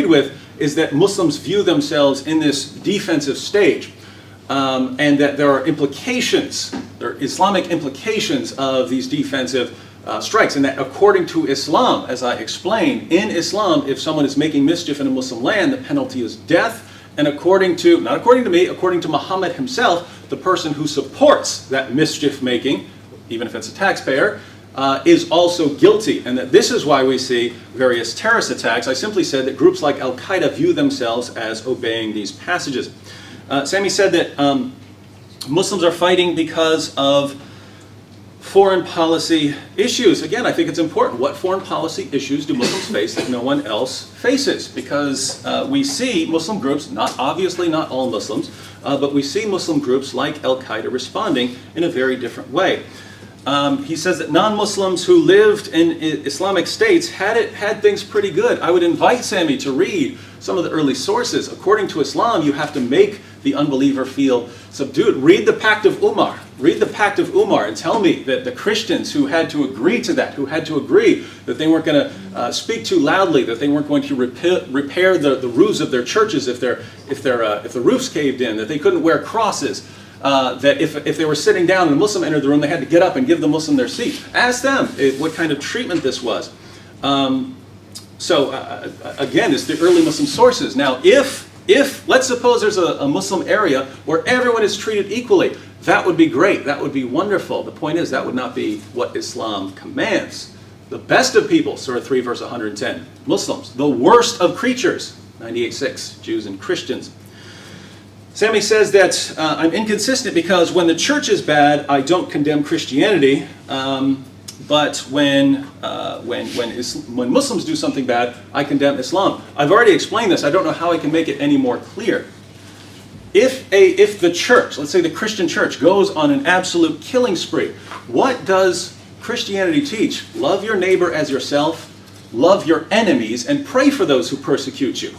with is that Muslims view themselves in this defensive stage. And that there are implications, there are Islamic implications of these defensive strikes, and that according to Islam, as I explained, in Islam, if someone is making mischief in a Muslim land, the penalty is death, and according to, not according to me, according to Muhammad himself, the person who supports that mischief making, even if it's a taxpayer, is also guilty, and that this is why we see various terrorist attacks. I simply said that groups like Al-Qaeda view themselves as obeying these passages. Sami said that Muslims are fighting because of foreign policy issues. Again, I think it's important. What foreign policy issues do Muslims face that no one else faces? Because we see Muslim groups, obviously not all Muslims, but we see Muslim groups like Al-Qaeda responding in a very different way. He says that non-Muslims who lived in Islamic states had things pretty good. I would invite Sami to read some of the early sources. According to Islam, you have to make the unbeliever feel subdued. Read the Pact of Umar. Read the Pact of Umar and tell me that the Christians who had to agree to that, who had to agree that they weren't going to speak too loudly, that they weren't going to repair the roofs of their churches if the roofs caved in, that they couldn't wear crosses, that if they were sitting down and a Muslim entered the room, they had to get up and give the Muslim their seat. Ask them what kind of treatment this was. Again, it's the early Muslim sources. Now, if let's suppose there's a Muslim area where everyone is treated equally, that would be great. That would be wonderful. The point is, that would not be what Islam commands. The best of people, Surah 3, verse 110, Muslims. The worst of creatures, 98:6, Jews and Christians. Sami says that I'm inconsistent because when the church is bad, I don't condemn Christianity. But when Muslims do something bad, I condemn Islam. I've already explained this. I don't know how I can make it any more clear. If the church, let's say the Christian church, goes on an absolute killing spree, what does Christianity teach? Love your neighbor as yourself, love your enemies, and pray for those who persecute you.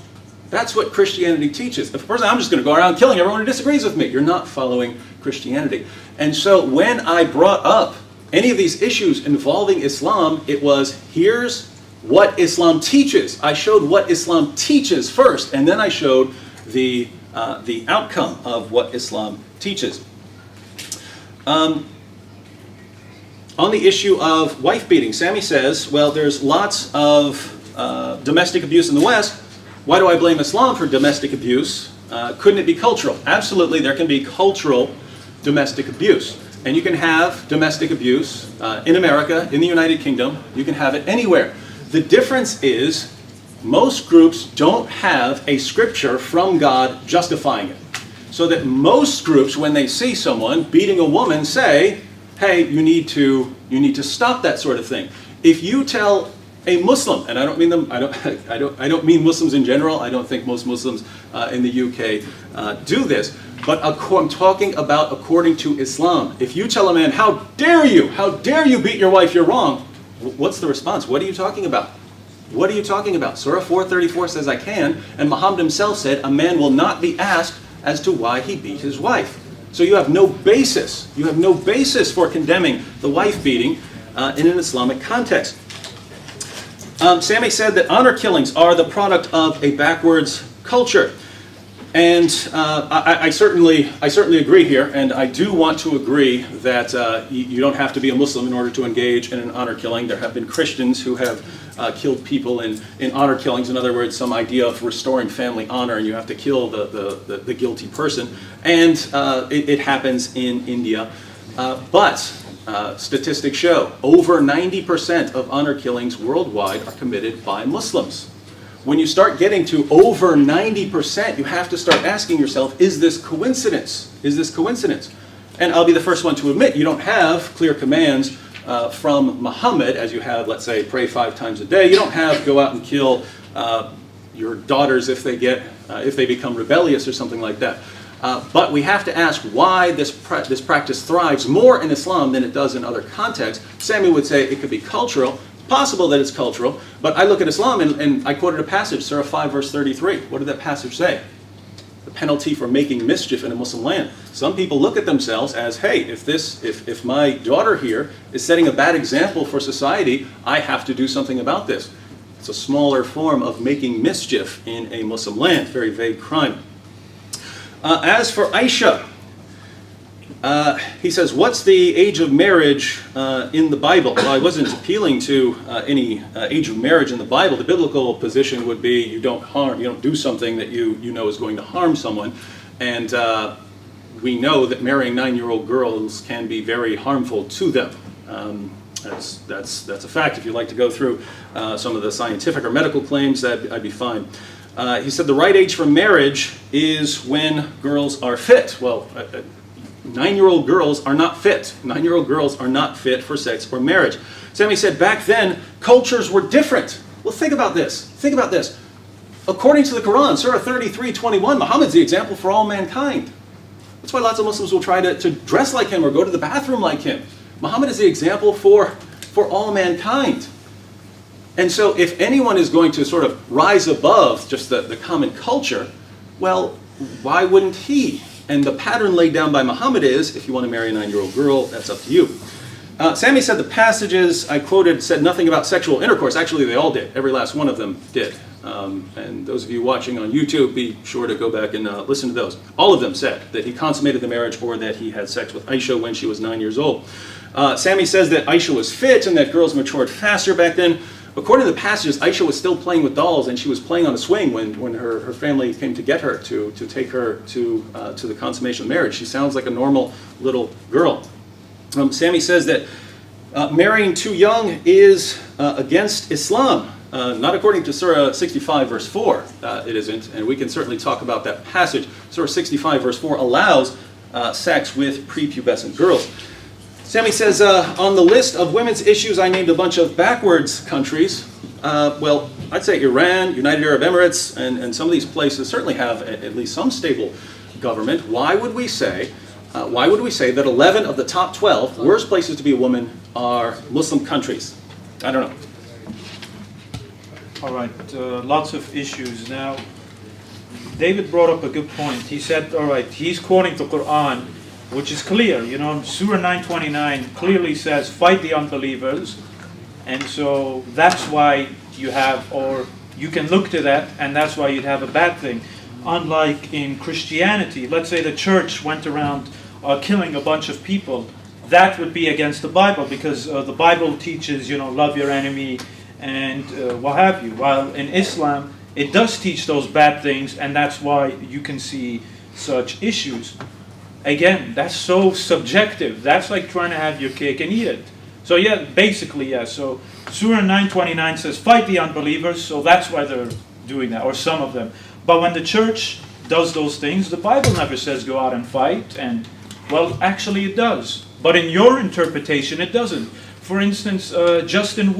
That's what Christianity teaches. If a person, I'm just going to go around killing everyone who disagrees with me, you're not following Christianity. And so when I brought up any of these issues involving Islam, it was, here's what Islam teaches. I showed what Islam teaches first, and then I showed the outcome of what Islam teaches. On On the issue of wife beating, Sami says, well, there's lots of domestic abuse in the West. Why do I blame Islam for domestic abuse? Couldn't it be cultural? Absolutely, there can be cultural domestic abuse. And you can have domestic abuse in America, in the United Kingdom. You can have it anywhere. The difference is most groups don't have a scripture from God justifying it. So that most groups, when they see someone beating a woman, say, hey, you need to stop that sort of thing. If you tell a Muslim, and I don't mean them, I don't mean Muslims in general. I don't think most Muslims in the UK do this. But I'm talking about according to Islam. If you tell a man, how dare you beat your wife, you're wrong. What's the response? What are you talking about? What are you talking about? Surah 434 says I can, and Muhammad himself said a man will not be asked as to why he beat his wife. So you have no basis. You have no basis for condemning the wife beating in an Islamic context. Sami said that honor killings are the product of a backwards culture. And I certainly agree here, and I do want to agree that you don't have to be a Muslim in order to engage in an honor killing. There have been Christians who have killed people in honor killings. In other words, some idea of restoring family honor, and you have to kill the guilty person. And it happens in India. But statistics show over 90% of honor killings worldwide are committed by Muslims. When you start getting to over 90%, you have to start asking yourself, is this coincidence? Is this coincidence? And I'll be the first one to admit, you don't have clear commands from Muhammad, as you have, let's say, pray 5 times a day. You don't have go out and kill your daughters if they become rebellious or something like that. But we have to ask why this practice thrives more in Islam than it does in other contexts. Sami would say it could be cultural. Possible that it's cultural, but I look at Islam and I quoted a passage, Surah 5, verse 33. What did that passage say? The penalty for making mischief in a Muslim land. Some people look at themselves as, hey, if my daughter here is setting a bad example for society, I have to do something about this. It's a smaller form of making mischief in a Muslim land, very vague crime. As for Aisha, he says, what's the age of marriage in the Bible? Well, I wasn't appealing to any age of marriage in the Bible. The biblical position would be you don't do something that you know is going to harm someone. And we know that marrying 9-year-old girls can be very harmful to them. That's a fact. If you'd like to go through some of the scientific or medical claims, I'd be fine. He said the right age for marriage is when girls are fit. Well, 9-year-old girls are not fit. 9-year-old girls are not fit for sex or marriage. Sami said back then, cultures were different. Well, think about this. Think about this. According to the Quran, Surah 33:21, Muhammad's the example for all mankind. That's why lots of Muslims will try to dress like him or go to the bathroom like him. Muhammad is the example for all mankind. And so if anyone is going to sort of rise above just the common culture, well, why wouldn't he? And the pattern laid down by Muhammad is, if you want to marry a 9-year-old girl, that's up to you. Sami said the passages I quoted said nothing about sexual intercourse. Actually, they all did. Every last one of them did. And those of you watching on YouTube, be sure to go back and listen to those. All of them said that he consummated the marriage or that he had sex with Aisha when she was 9 years old. Sami says that Aisha was fit and that girls matured faster back then. According to the passages, Aisha was still playing with dolls, and she was playing on a swing when her family came to get her to take her to the consummation of marriage. She sounds like a normal little girl. Sami says that marrying too young is against Islam. Not according to Surah 65, verse 4, it isn't, and we can certainly talk about that passage. Surah 65, verse 4 allows sex with prepubescent girls. Sami says, on the list of women's issues, I named a bunch of backwards countries. Well, I'd say Iran, United Arab Emirates, and some of these places certainly have at least some stable government. Why would we say that 11 of the top 12 worst places to be a woman are Muslim countries? I don't know. All right, lots of issues. Now, David brought up a good point. He said, all right, he's quoting the Quran, which is clear. You know, Surah 9:29 clearly says, fight the unbelievers. And so that's why you have, or you can look to that, and that's why you'd have a bad thing. Unlike in Christianity, let's say the church went around killing a bunch of people, that would be against the Bible, because the Bible teaches, love your enemy and what have you. While in Islam, it does teach those bad things, and that's why you can see such issues. Again, that's so subjective. That's like trying to have your cake and eat it. So yeah, basically, yeah. So Surah 9:29 says, fight the unbelievers, so that's why they're doing that, or some of them. But when the church does those things, the Bible never says go out and fight, and, well, actually it does. But in your interpretation, it doesn't. For instance, Justin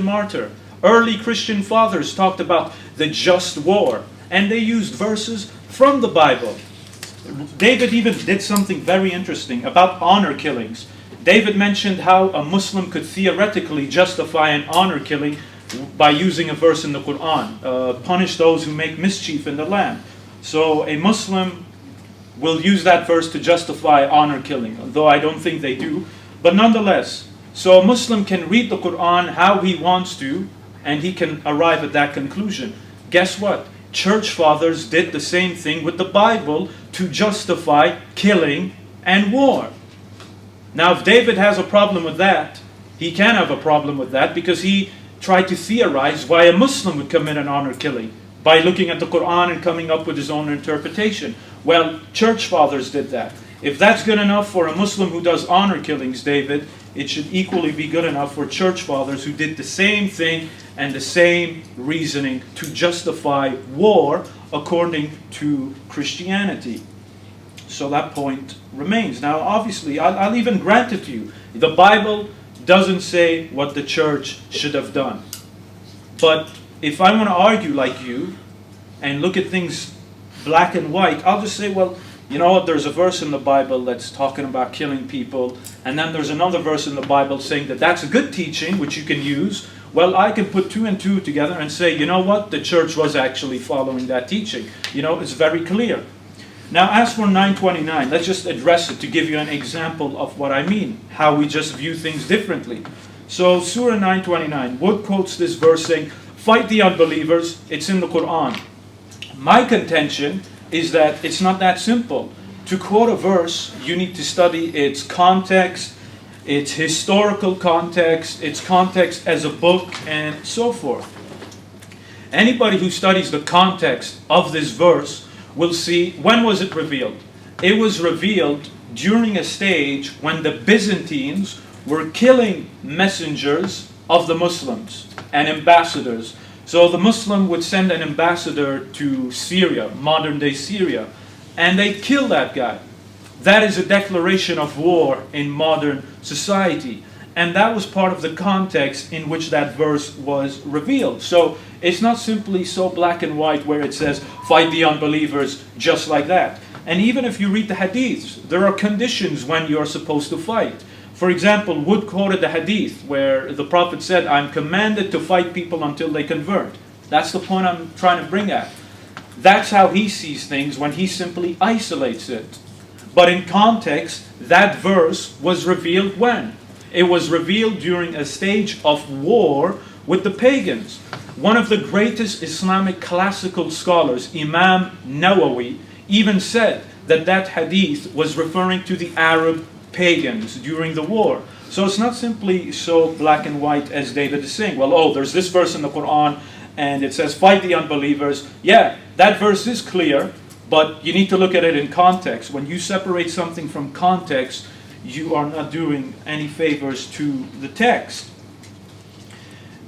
Martyr, early Christian fathers talked about the just war, and they used verses from the Bible. David even did something very interesting about honor killings. David mentioned how a Muslim could theoretically justify an honor killing by using a verse in the Quran, punish those who make mischief in the land. So a Muslim will use that verse to justify honor killing, though I don't think they do. But nonetheless, so a Muslim can read the Quran how he wants to, and he can arrive at that conclusion. Guess what? Church fathers did the same thing with the Bible to justify killing and war. Now, if David has a problem with that, he can have a problem with that because he tried to theorize why a Muslim would commit an honor killing by looking at the Quran and coming up with his own interpretation. Well, church fathers did that. If that's good enough for a Muslim who does honor killings, David, it should equally be good enough for church fathers who did the same thing and the same reasoning to justify war according to Christianity. So that point remains. Now, obviously, I'll even grant it to you. The Bible doesn't say what the church should have done. But if I want to argue like you and look at things black and white, I'll just say, well, you know what, there's a verse in the Bible that's talking about killing people, and then there's another verse in the Bible saying that that's a good teaching, which you can use. Well, I can put two and two together and say, you know what, the church was actually following that teaching. It's very clear. Now, as for 9:29, let's just address it to give you an example of what I mean, how we just view things differently. So, Surah 9:29, Wood quotes this verse saying, fight the unbelievers, it's in the Quran. My contention is that it's not that simple. To quote a verse, you need to study its context, its historical context, its context as a book, and so forth. Anybody who studies the context of this verse will see, when was it revealed? It was revealed during a stage when the Byzantines were killing messengers of the Muslims and ambassadors. So the Muslim would send an ambassador to Syria, modern-day Syria, and they'd kill that guy. That is a declaration of war in modern society. And that was part of the context in which that verse was revealed. So it's not simply so black and white where it says, fight the unbelievers, just like that. And even if you read the hadiths, there are conditions when you're supposed to fight. For example, Wood quoted the hadith where the Prophet said, I'm commanded to fight people until they convert. That's the point I'm trying to bring at. That's how he sees things when he simply isolates it. But in context, that verse was revealed when? It was revealed during a stage of war with the pagans. One of the greatest Islamic classical scholars, Imam Nawawi, even said that that hadith was referring to the Arab pagans during the war. So it's not simply so black and white as David is saying. Well, there's this verse in the Quran and it says fight the unbelievers. Yeah, that verse is clear, but you need to look at it in context. When you separate something from context, you are not doing any favors to the text.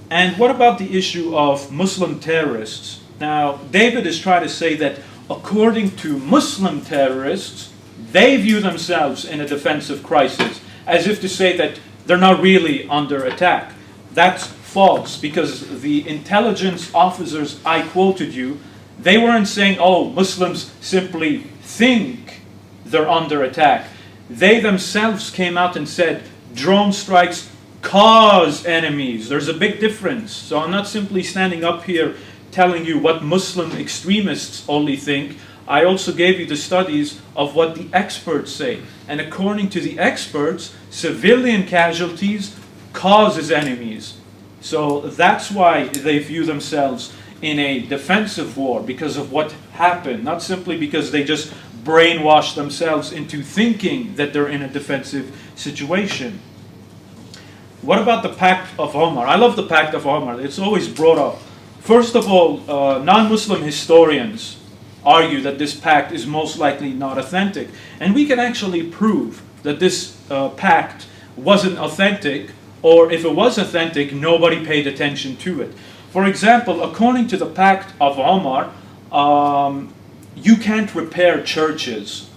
And what about the issue of Muslim terrorists? Now, David is trying to say that according to Muslim terrorists, they view themselves in a defensive crisis, as if to say that they're not really under attack. That's false, because the intelligence officers I quoted you, they weren't saying, Muslims simply think they're under attack. They themselves came out and said, drone strikes cause enemies. There's a big difference. So I'm not simply standing up here telling you what Muslim extremists only think. I also gave you the studies of what the experts say. And according to the experts, civilian casualties causes enemies. So that's why they view themselves in a defensive war, because of what happened, not simply because they just brainwash themselves into thinking that they're in a defensive situation. What about the Pact of Omar? I love the Pact of Omar. It's always brought up. First of all, non-Muslim historians argue that this pact is most likely not authentic. And we can actually prove that this pact wasn't authentic, or if it was authentic, nobody paid attention to it. For example, according to the Pact of Omar, you can't repair churches.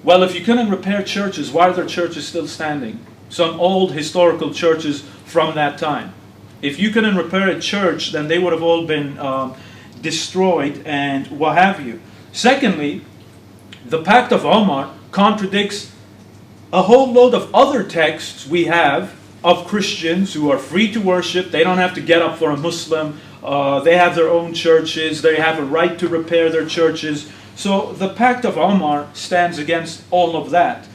Well, if you couldn't repair churches, why are there churches still standing? Some old historical churches from that time. If you couldn't repair a church, then they would have all been destroyed and what have you. Secondly, the Pact of Omar contradicts a whole load of other texts we have of Christians who are free to worship. They don't have to get up for a Muslim. They have their own churches. They have a right to repair their churches. So the Pact of Omar stands against all of that.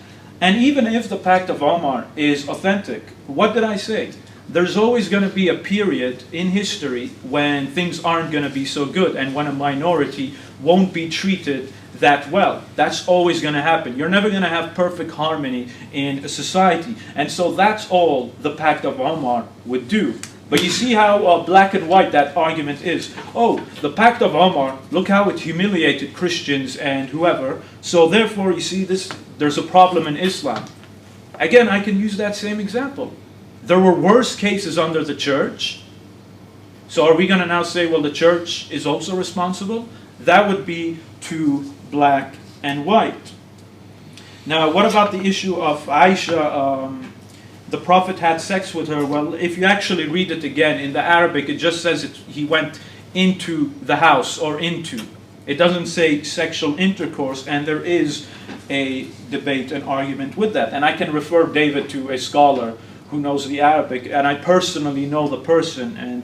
And even if the Pact of Omar is authentic, what did I say? There's always going to be a period in history when things aren't going to be so good and when a minority won't be treated that well. That's always going to happen. You're never going to have perfect harmony in a society. And so that's all the Pact of Omar would do. But you see how black and white that argument is. Oh, the Pact of Omar, look how it humiliated Christians and whoever. So therefore, you see, there's a problem in Islam. Again, I can use that same example. There were worse cases under the church. So are we going to now say, well, the church is also responsible? That would be too black and white. Now, what about the issue of Aisha? The Prophet had sex with her. Well, if you actually read it again in the Arabic, it just says he went into the house or into. It doesn't say sexual intercourse, and there is a debate and argument with that. And I can refer David to a scholar who knows the Arabic, and I personally know the person, and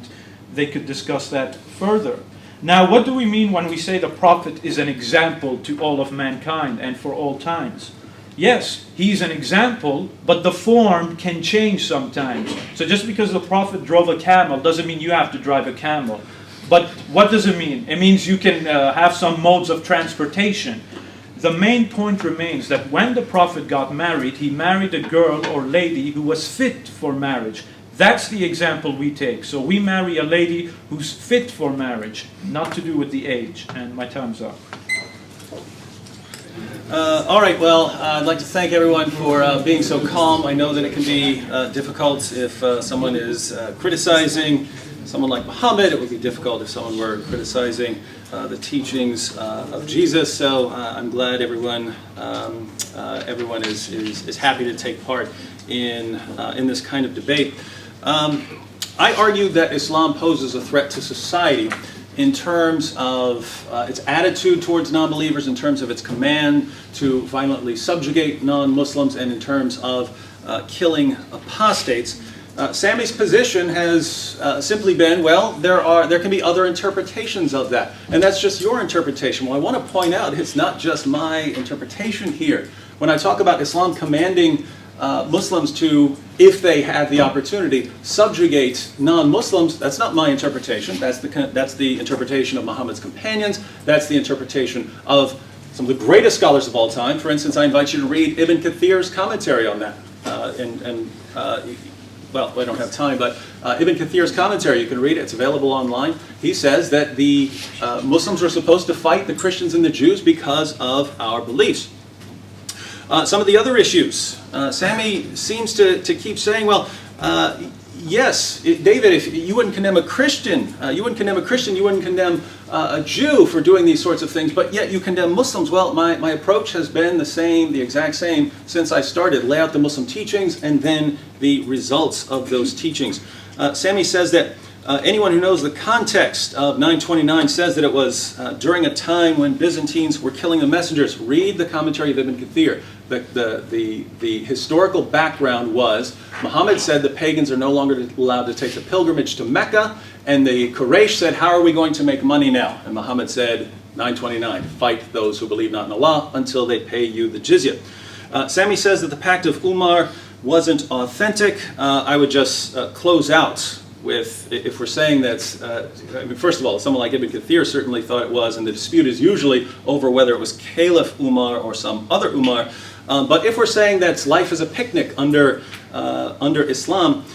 they could discuss that further. Now, what do we mean when we say the Prophet is an example to all of mankind and for all times? Yes, he's an example, but the form can change sometimes. So just because the Prophet drove a camel doesn't mean you have to drive a camel. But what does it mean? It means you can have some modes of transportation. The main point remains that when the Prophet got married, he married a girl or lady who was fit for marriage. That's the example we take. So we marry a lady who's fit for marriage, not to do with the age. And my time's up. All right, well, I'd like to thank everyone for being so calm. I know that it can be difficult if someone is criticizing someone like Muhammad. It would be difficult if someone were criticizing the teachings of Jesus. So I'm glad everyone is happy to take part in this kind of debate. I argue that Islam poses a threat to society in terms of its attitude towards non-believers, in terms of its command to violently subjugate non-Muslims, and in terms of killing apostates. Sami's position has simply been, well, there can be other interpretations of that, and that's just your interpretation. Well, I want to point out it's not just my interpretation here. When I talk about Islam commanding Muslims to, if they have the opportunity, subjugate non-Muslims, that's not my interpretation. That's the interpretation of Muhammad's companions. That's the interpretation of some of the greatest scholars of all time. For instance, I invite you to read Ibn Kathir's commentary on that. Well, I don't have time, but Ibn Kathir's commentary, you can read it. It's available online. He says that the Muslims were supposed to fight the Christians and the Jews because of our beliefs. Some of the other issues, Sami seems to keep saying, well, yes, David, if you wouldn't condemn a Christian, you wouldn't condemn a Jew for doing these sorts of things, but yet you condemn Muslims. Well, my approach has been the exact same since I started. Lay out the Muslim teachings and then the results of those teachings. Sami says that anyone who knows the context of 929 says that it was during a time when Byzantines were killing the messengers. Read the commentary of Ibn Kathir. The historical background was Muhammad said the pagans are no longer allowed to take the pilgrimage to Mecca, and the Quraysh said, how are we going to make money now? And Muhammad said, 929, fight those who believe not in Allah until they pay you the jizya. Sami says that the Pact of Umar wasn't authentic. I would just close out if we're saying that's, I mean, first of all, someone like Ibn Kathir certainly thought it was, and the dispute is usually over whether it was Caliph Umar or some other Umar. But if we're saying that life is a picnic under Islam,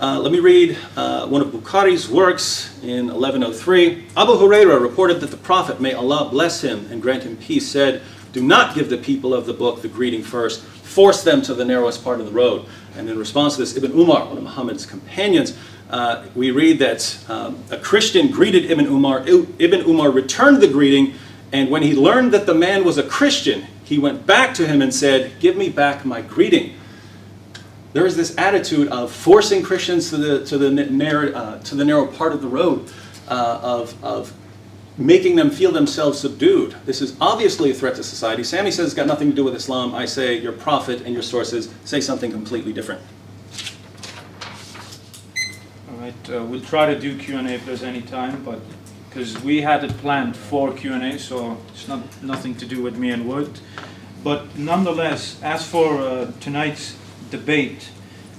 let me read one of Bukhari's works in 1103. Abu Huraira reported that the Prophet, may Allah bless him and grant him peace, said, "Do not give the people of the book the greeting first. Force them to the narrowest part of the road." And in response to this, Ibn Umar, one of Muhammad's companions, we read that a Christian greeted Ibn Umar. Ibn Umar returned the greeting, and when he learned that the man was a Christian, he went back to him and said, "Give me back my greeting." There is this attitude of forcing Christians to the narrow part of the road, of making them feel themselves subdued. This is obviously a threat to society. Sami says it's got nothing to do with Islam. I say your prophet and your sources say something completely different. All right, we'll try to do Q&A if there's any time, but because we had it planned for Q&A, so it's nothing to do with me and Wood. But nonetheless, as for tonight's debate,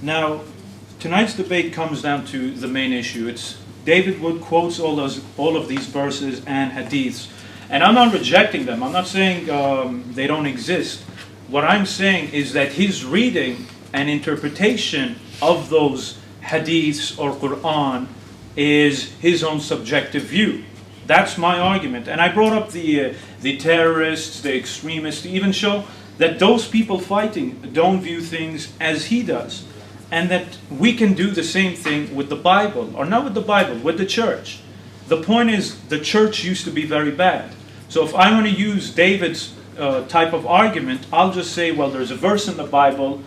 now tonight's debate comes down to the main issue. It's David Wood quotes all of these verses and hadiths, and I'm not rejecting them. I'm not saying they don't exist. What I'm saying is that his reading and interpretation of those hadiths or Quran is his own subjective view. That's my argument. And I brought up the terrorists, the extremists, to even show that those people fighting don't view things as he does. And that we can do the same thing with the Bible. Or not with the Bible, with the church. The point is, the church used to be very bad. So if I want to use David's type of argument, I'll just say, well, there's a verse in the Bible,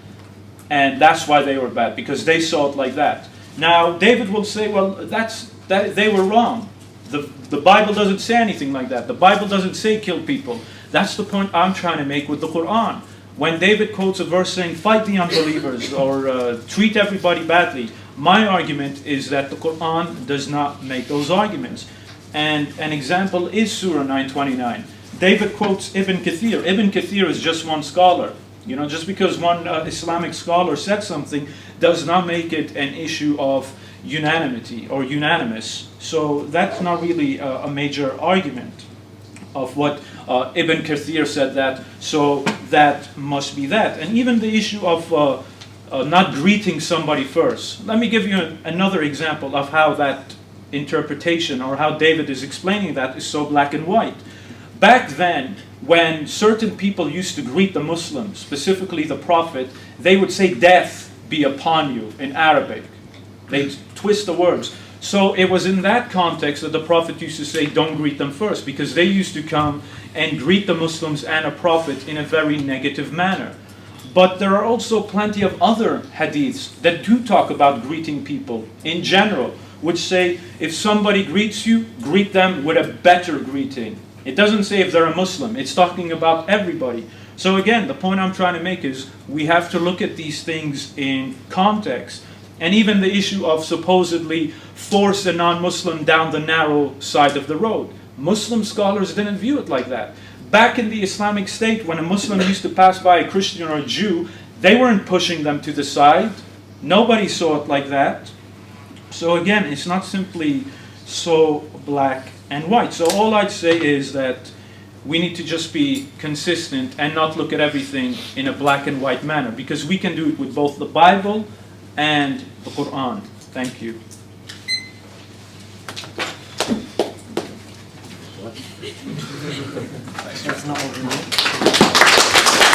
and that's why they were bad, because they saw it like that. Now, David will say, well, they were wrong. The Bible doesn't say anything like that. The Bible doesn't say kill people. That's the point I'm trying to make with the Quran. When David quotes a verse saying, fight the unbelievers, or treat everybody badly, my argument is that the Quran does not make those arguments. And an example is Surah 929. David quotes Ibn Kathir. Ibn Kathir is just one scholar. You know, just because one Islamic scholar said something does not make it an issue of unanimity or unanimous. So that's not really a major argument of what Ibn Kathir said that, so that must be that. And even the issue of not greeting somebody first. Let me give you another example of how that interpretation, or how David is explaining that, is so black and white. Back then, when certain people used to greet the Muslims, specifically the Prophet, they would say, "Death be upon you," in Arabic. They twist the words. So it was in that context that the Prophet used to say, don't greet them first, because they used to come and greet the Muslims and a Prophet in a very negative manner. But there are also plenty of other hadiths that do talk about greeting people in general, which say, if somebody greets you, greet them with a better greeting. It doesn't say if they're a Muslim. It's talking about everybody. So again, the point I'm trying to make is we have to look at these things in context. And even the issue of supposedly force a non-Muslim down the narrow side of the road. Muslim scholars didn't view it like that. Back in the Islamic State, when a Muslim used to pass by a Christian or a Jew, they weren't pushing them to the side. Nobody saw it like that. So again, it's not simply so black and white. So all I'd say is that we need to just be consistent and not look at everything in a black and white manner, because we can do it with both the Bible and the Quran. Thank you. That's not what we want.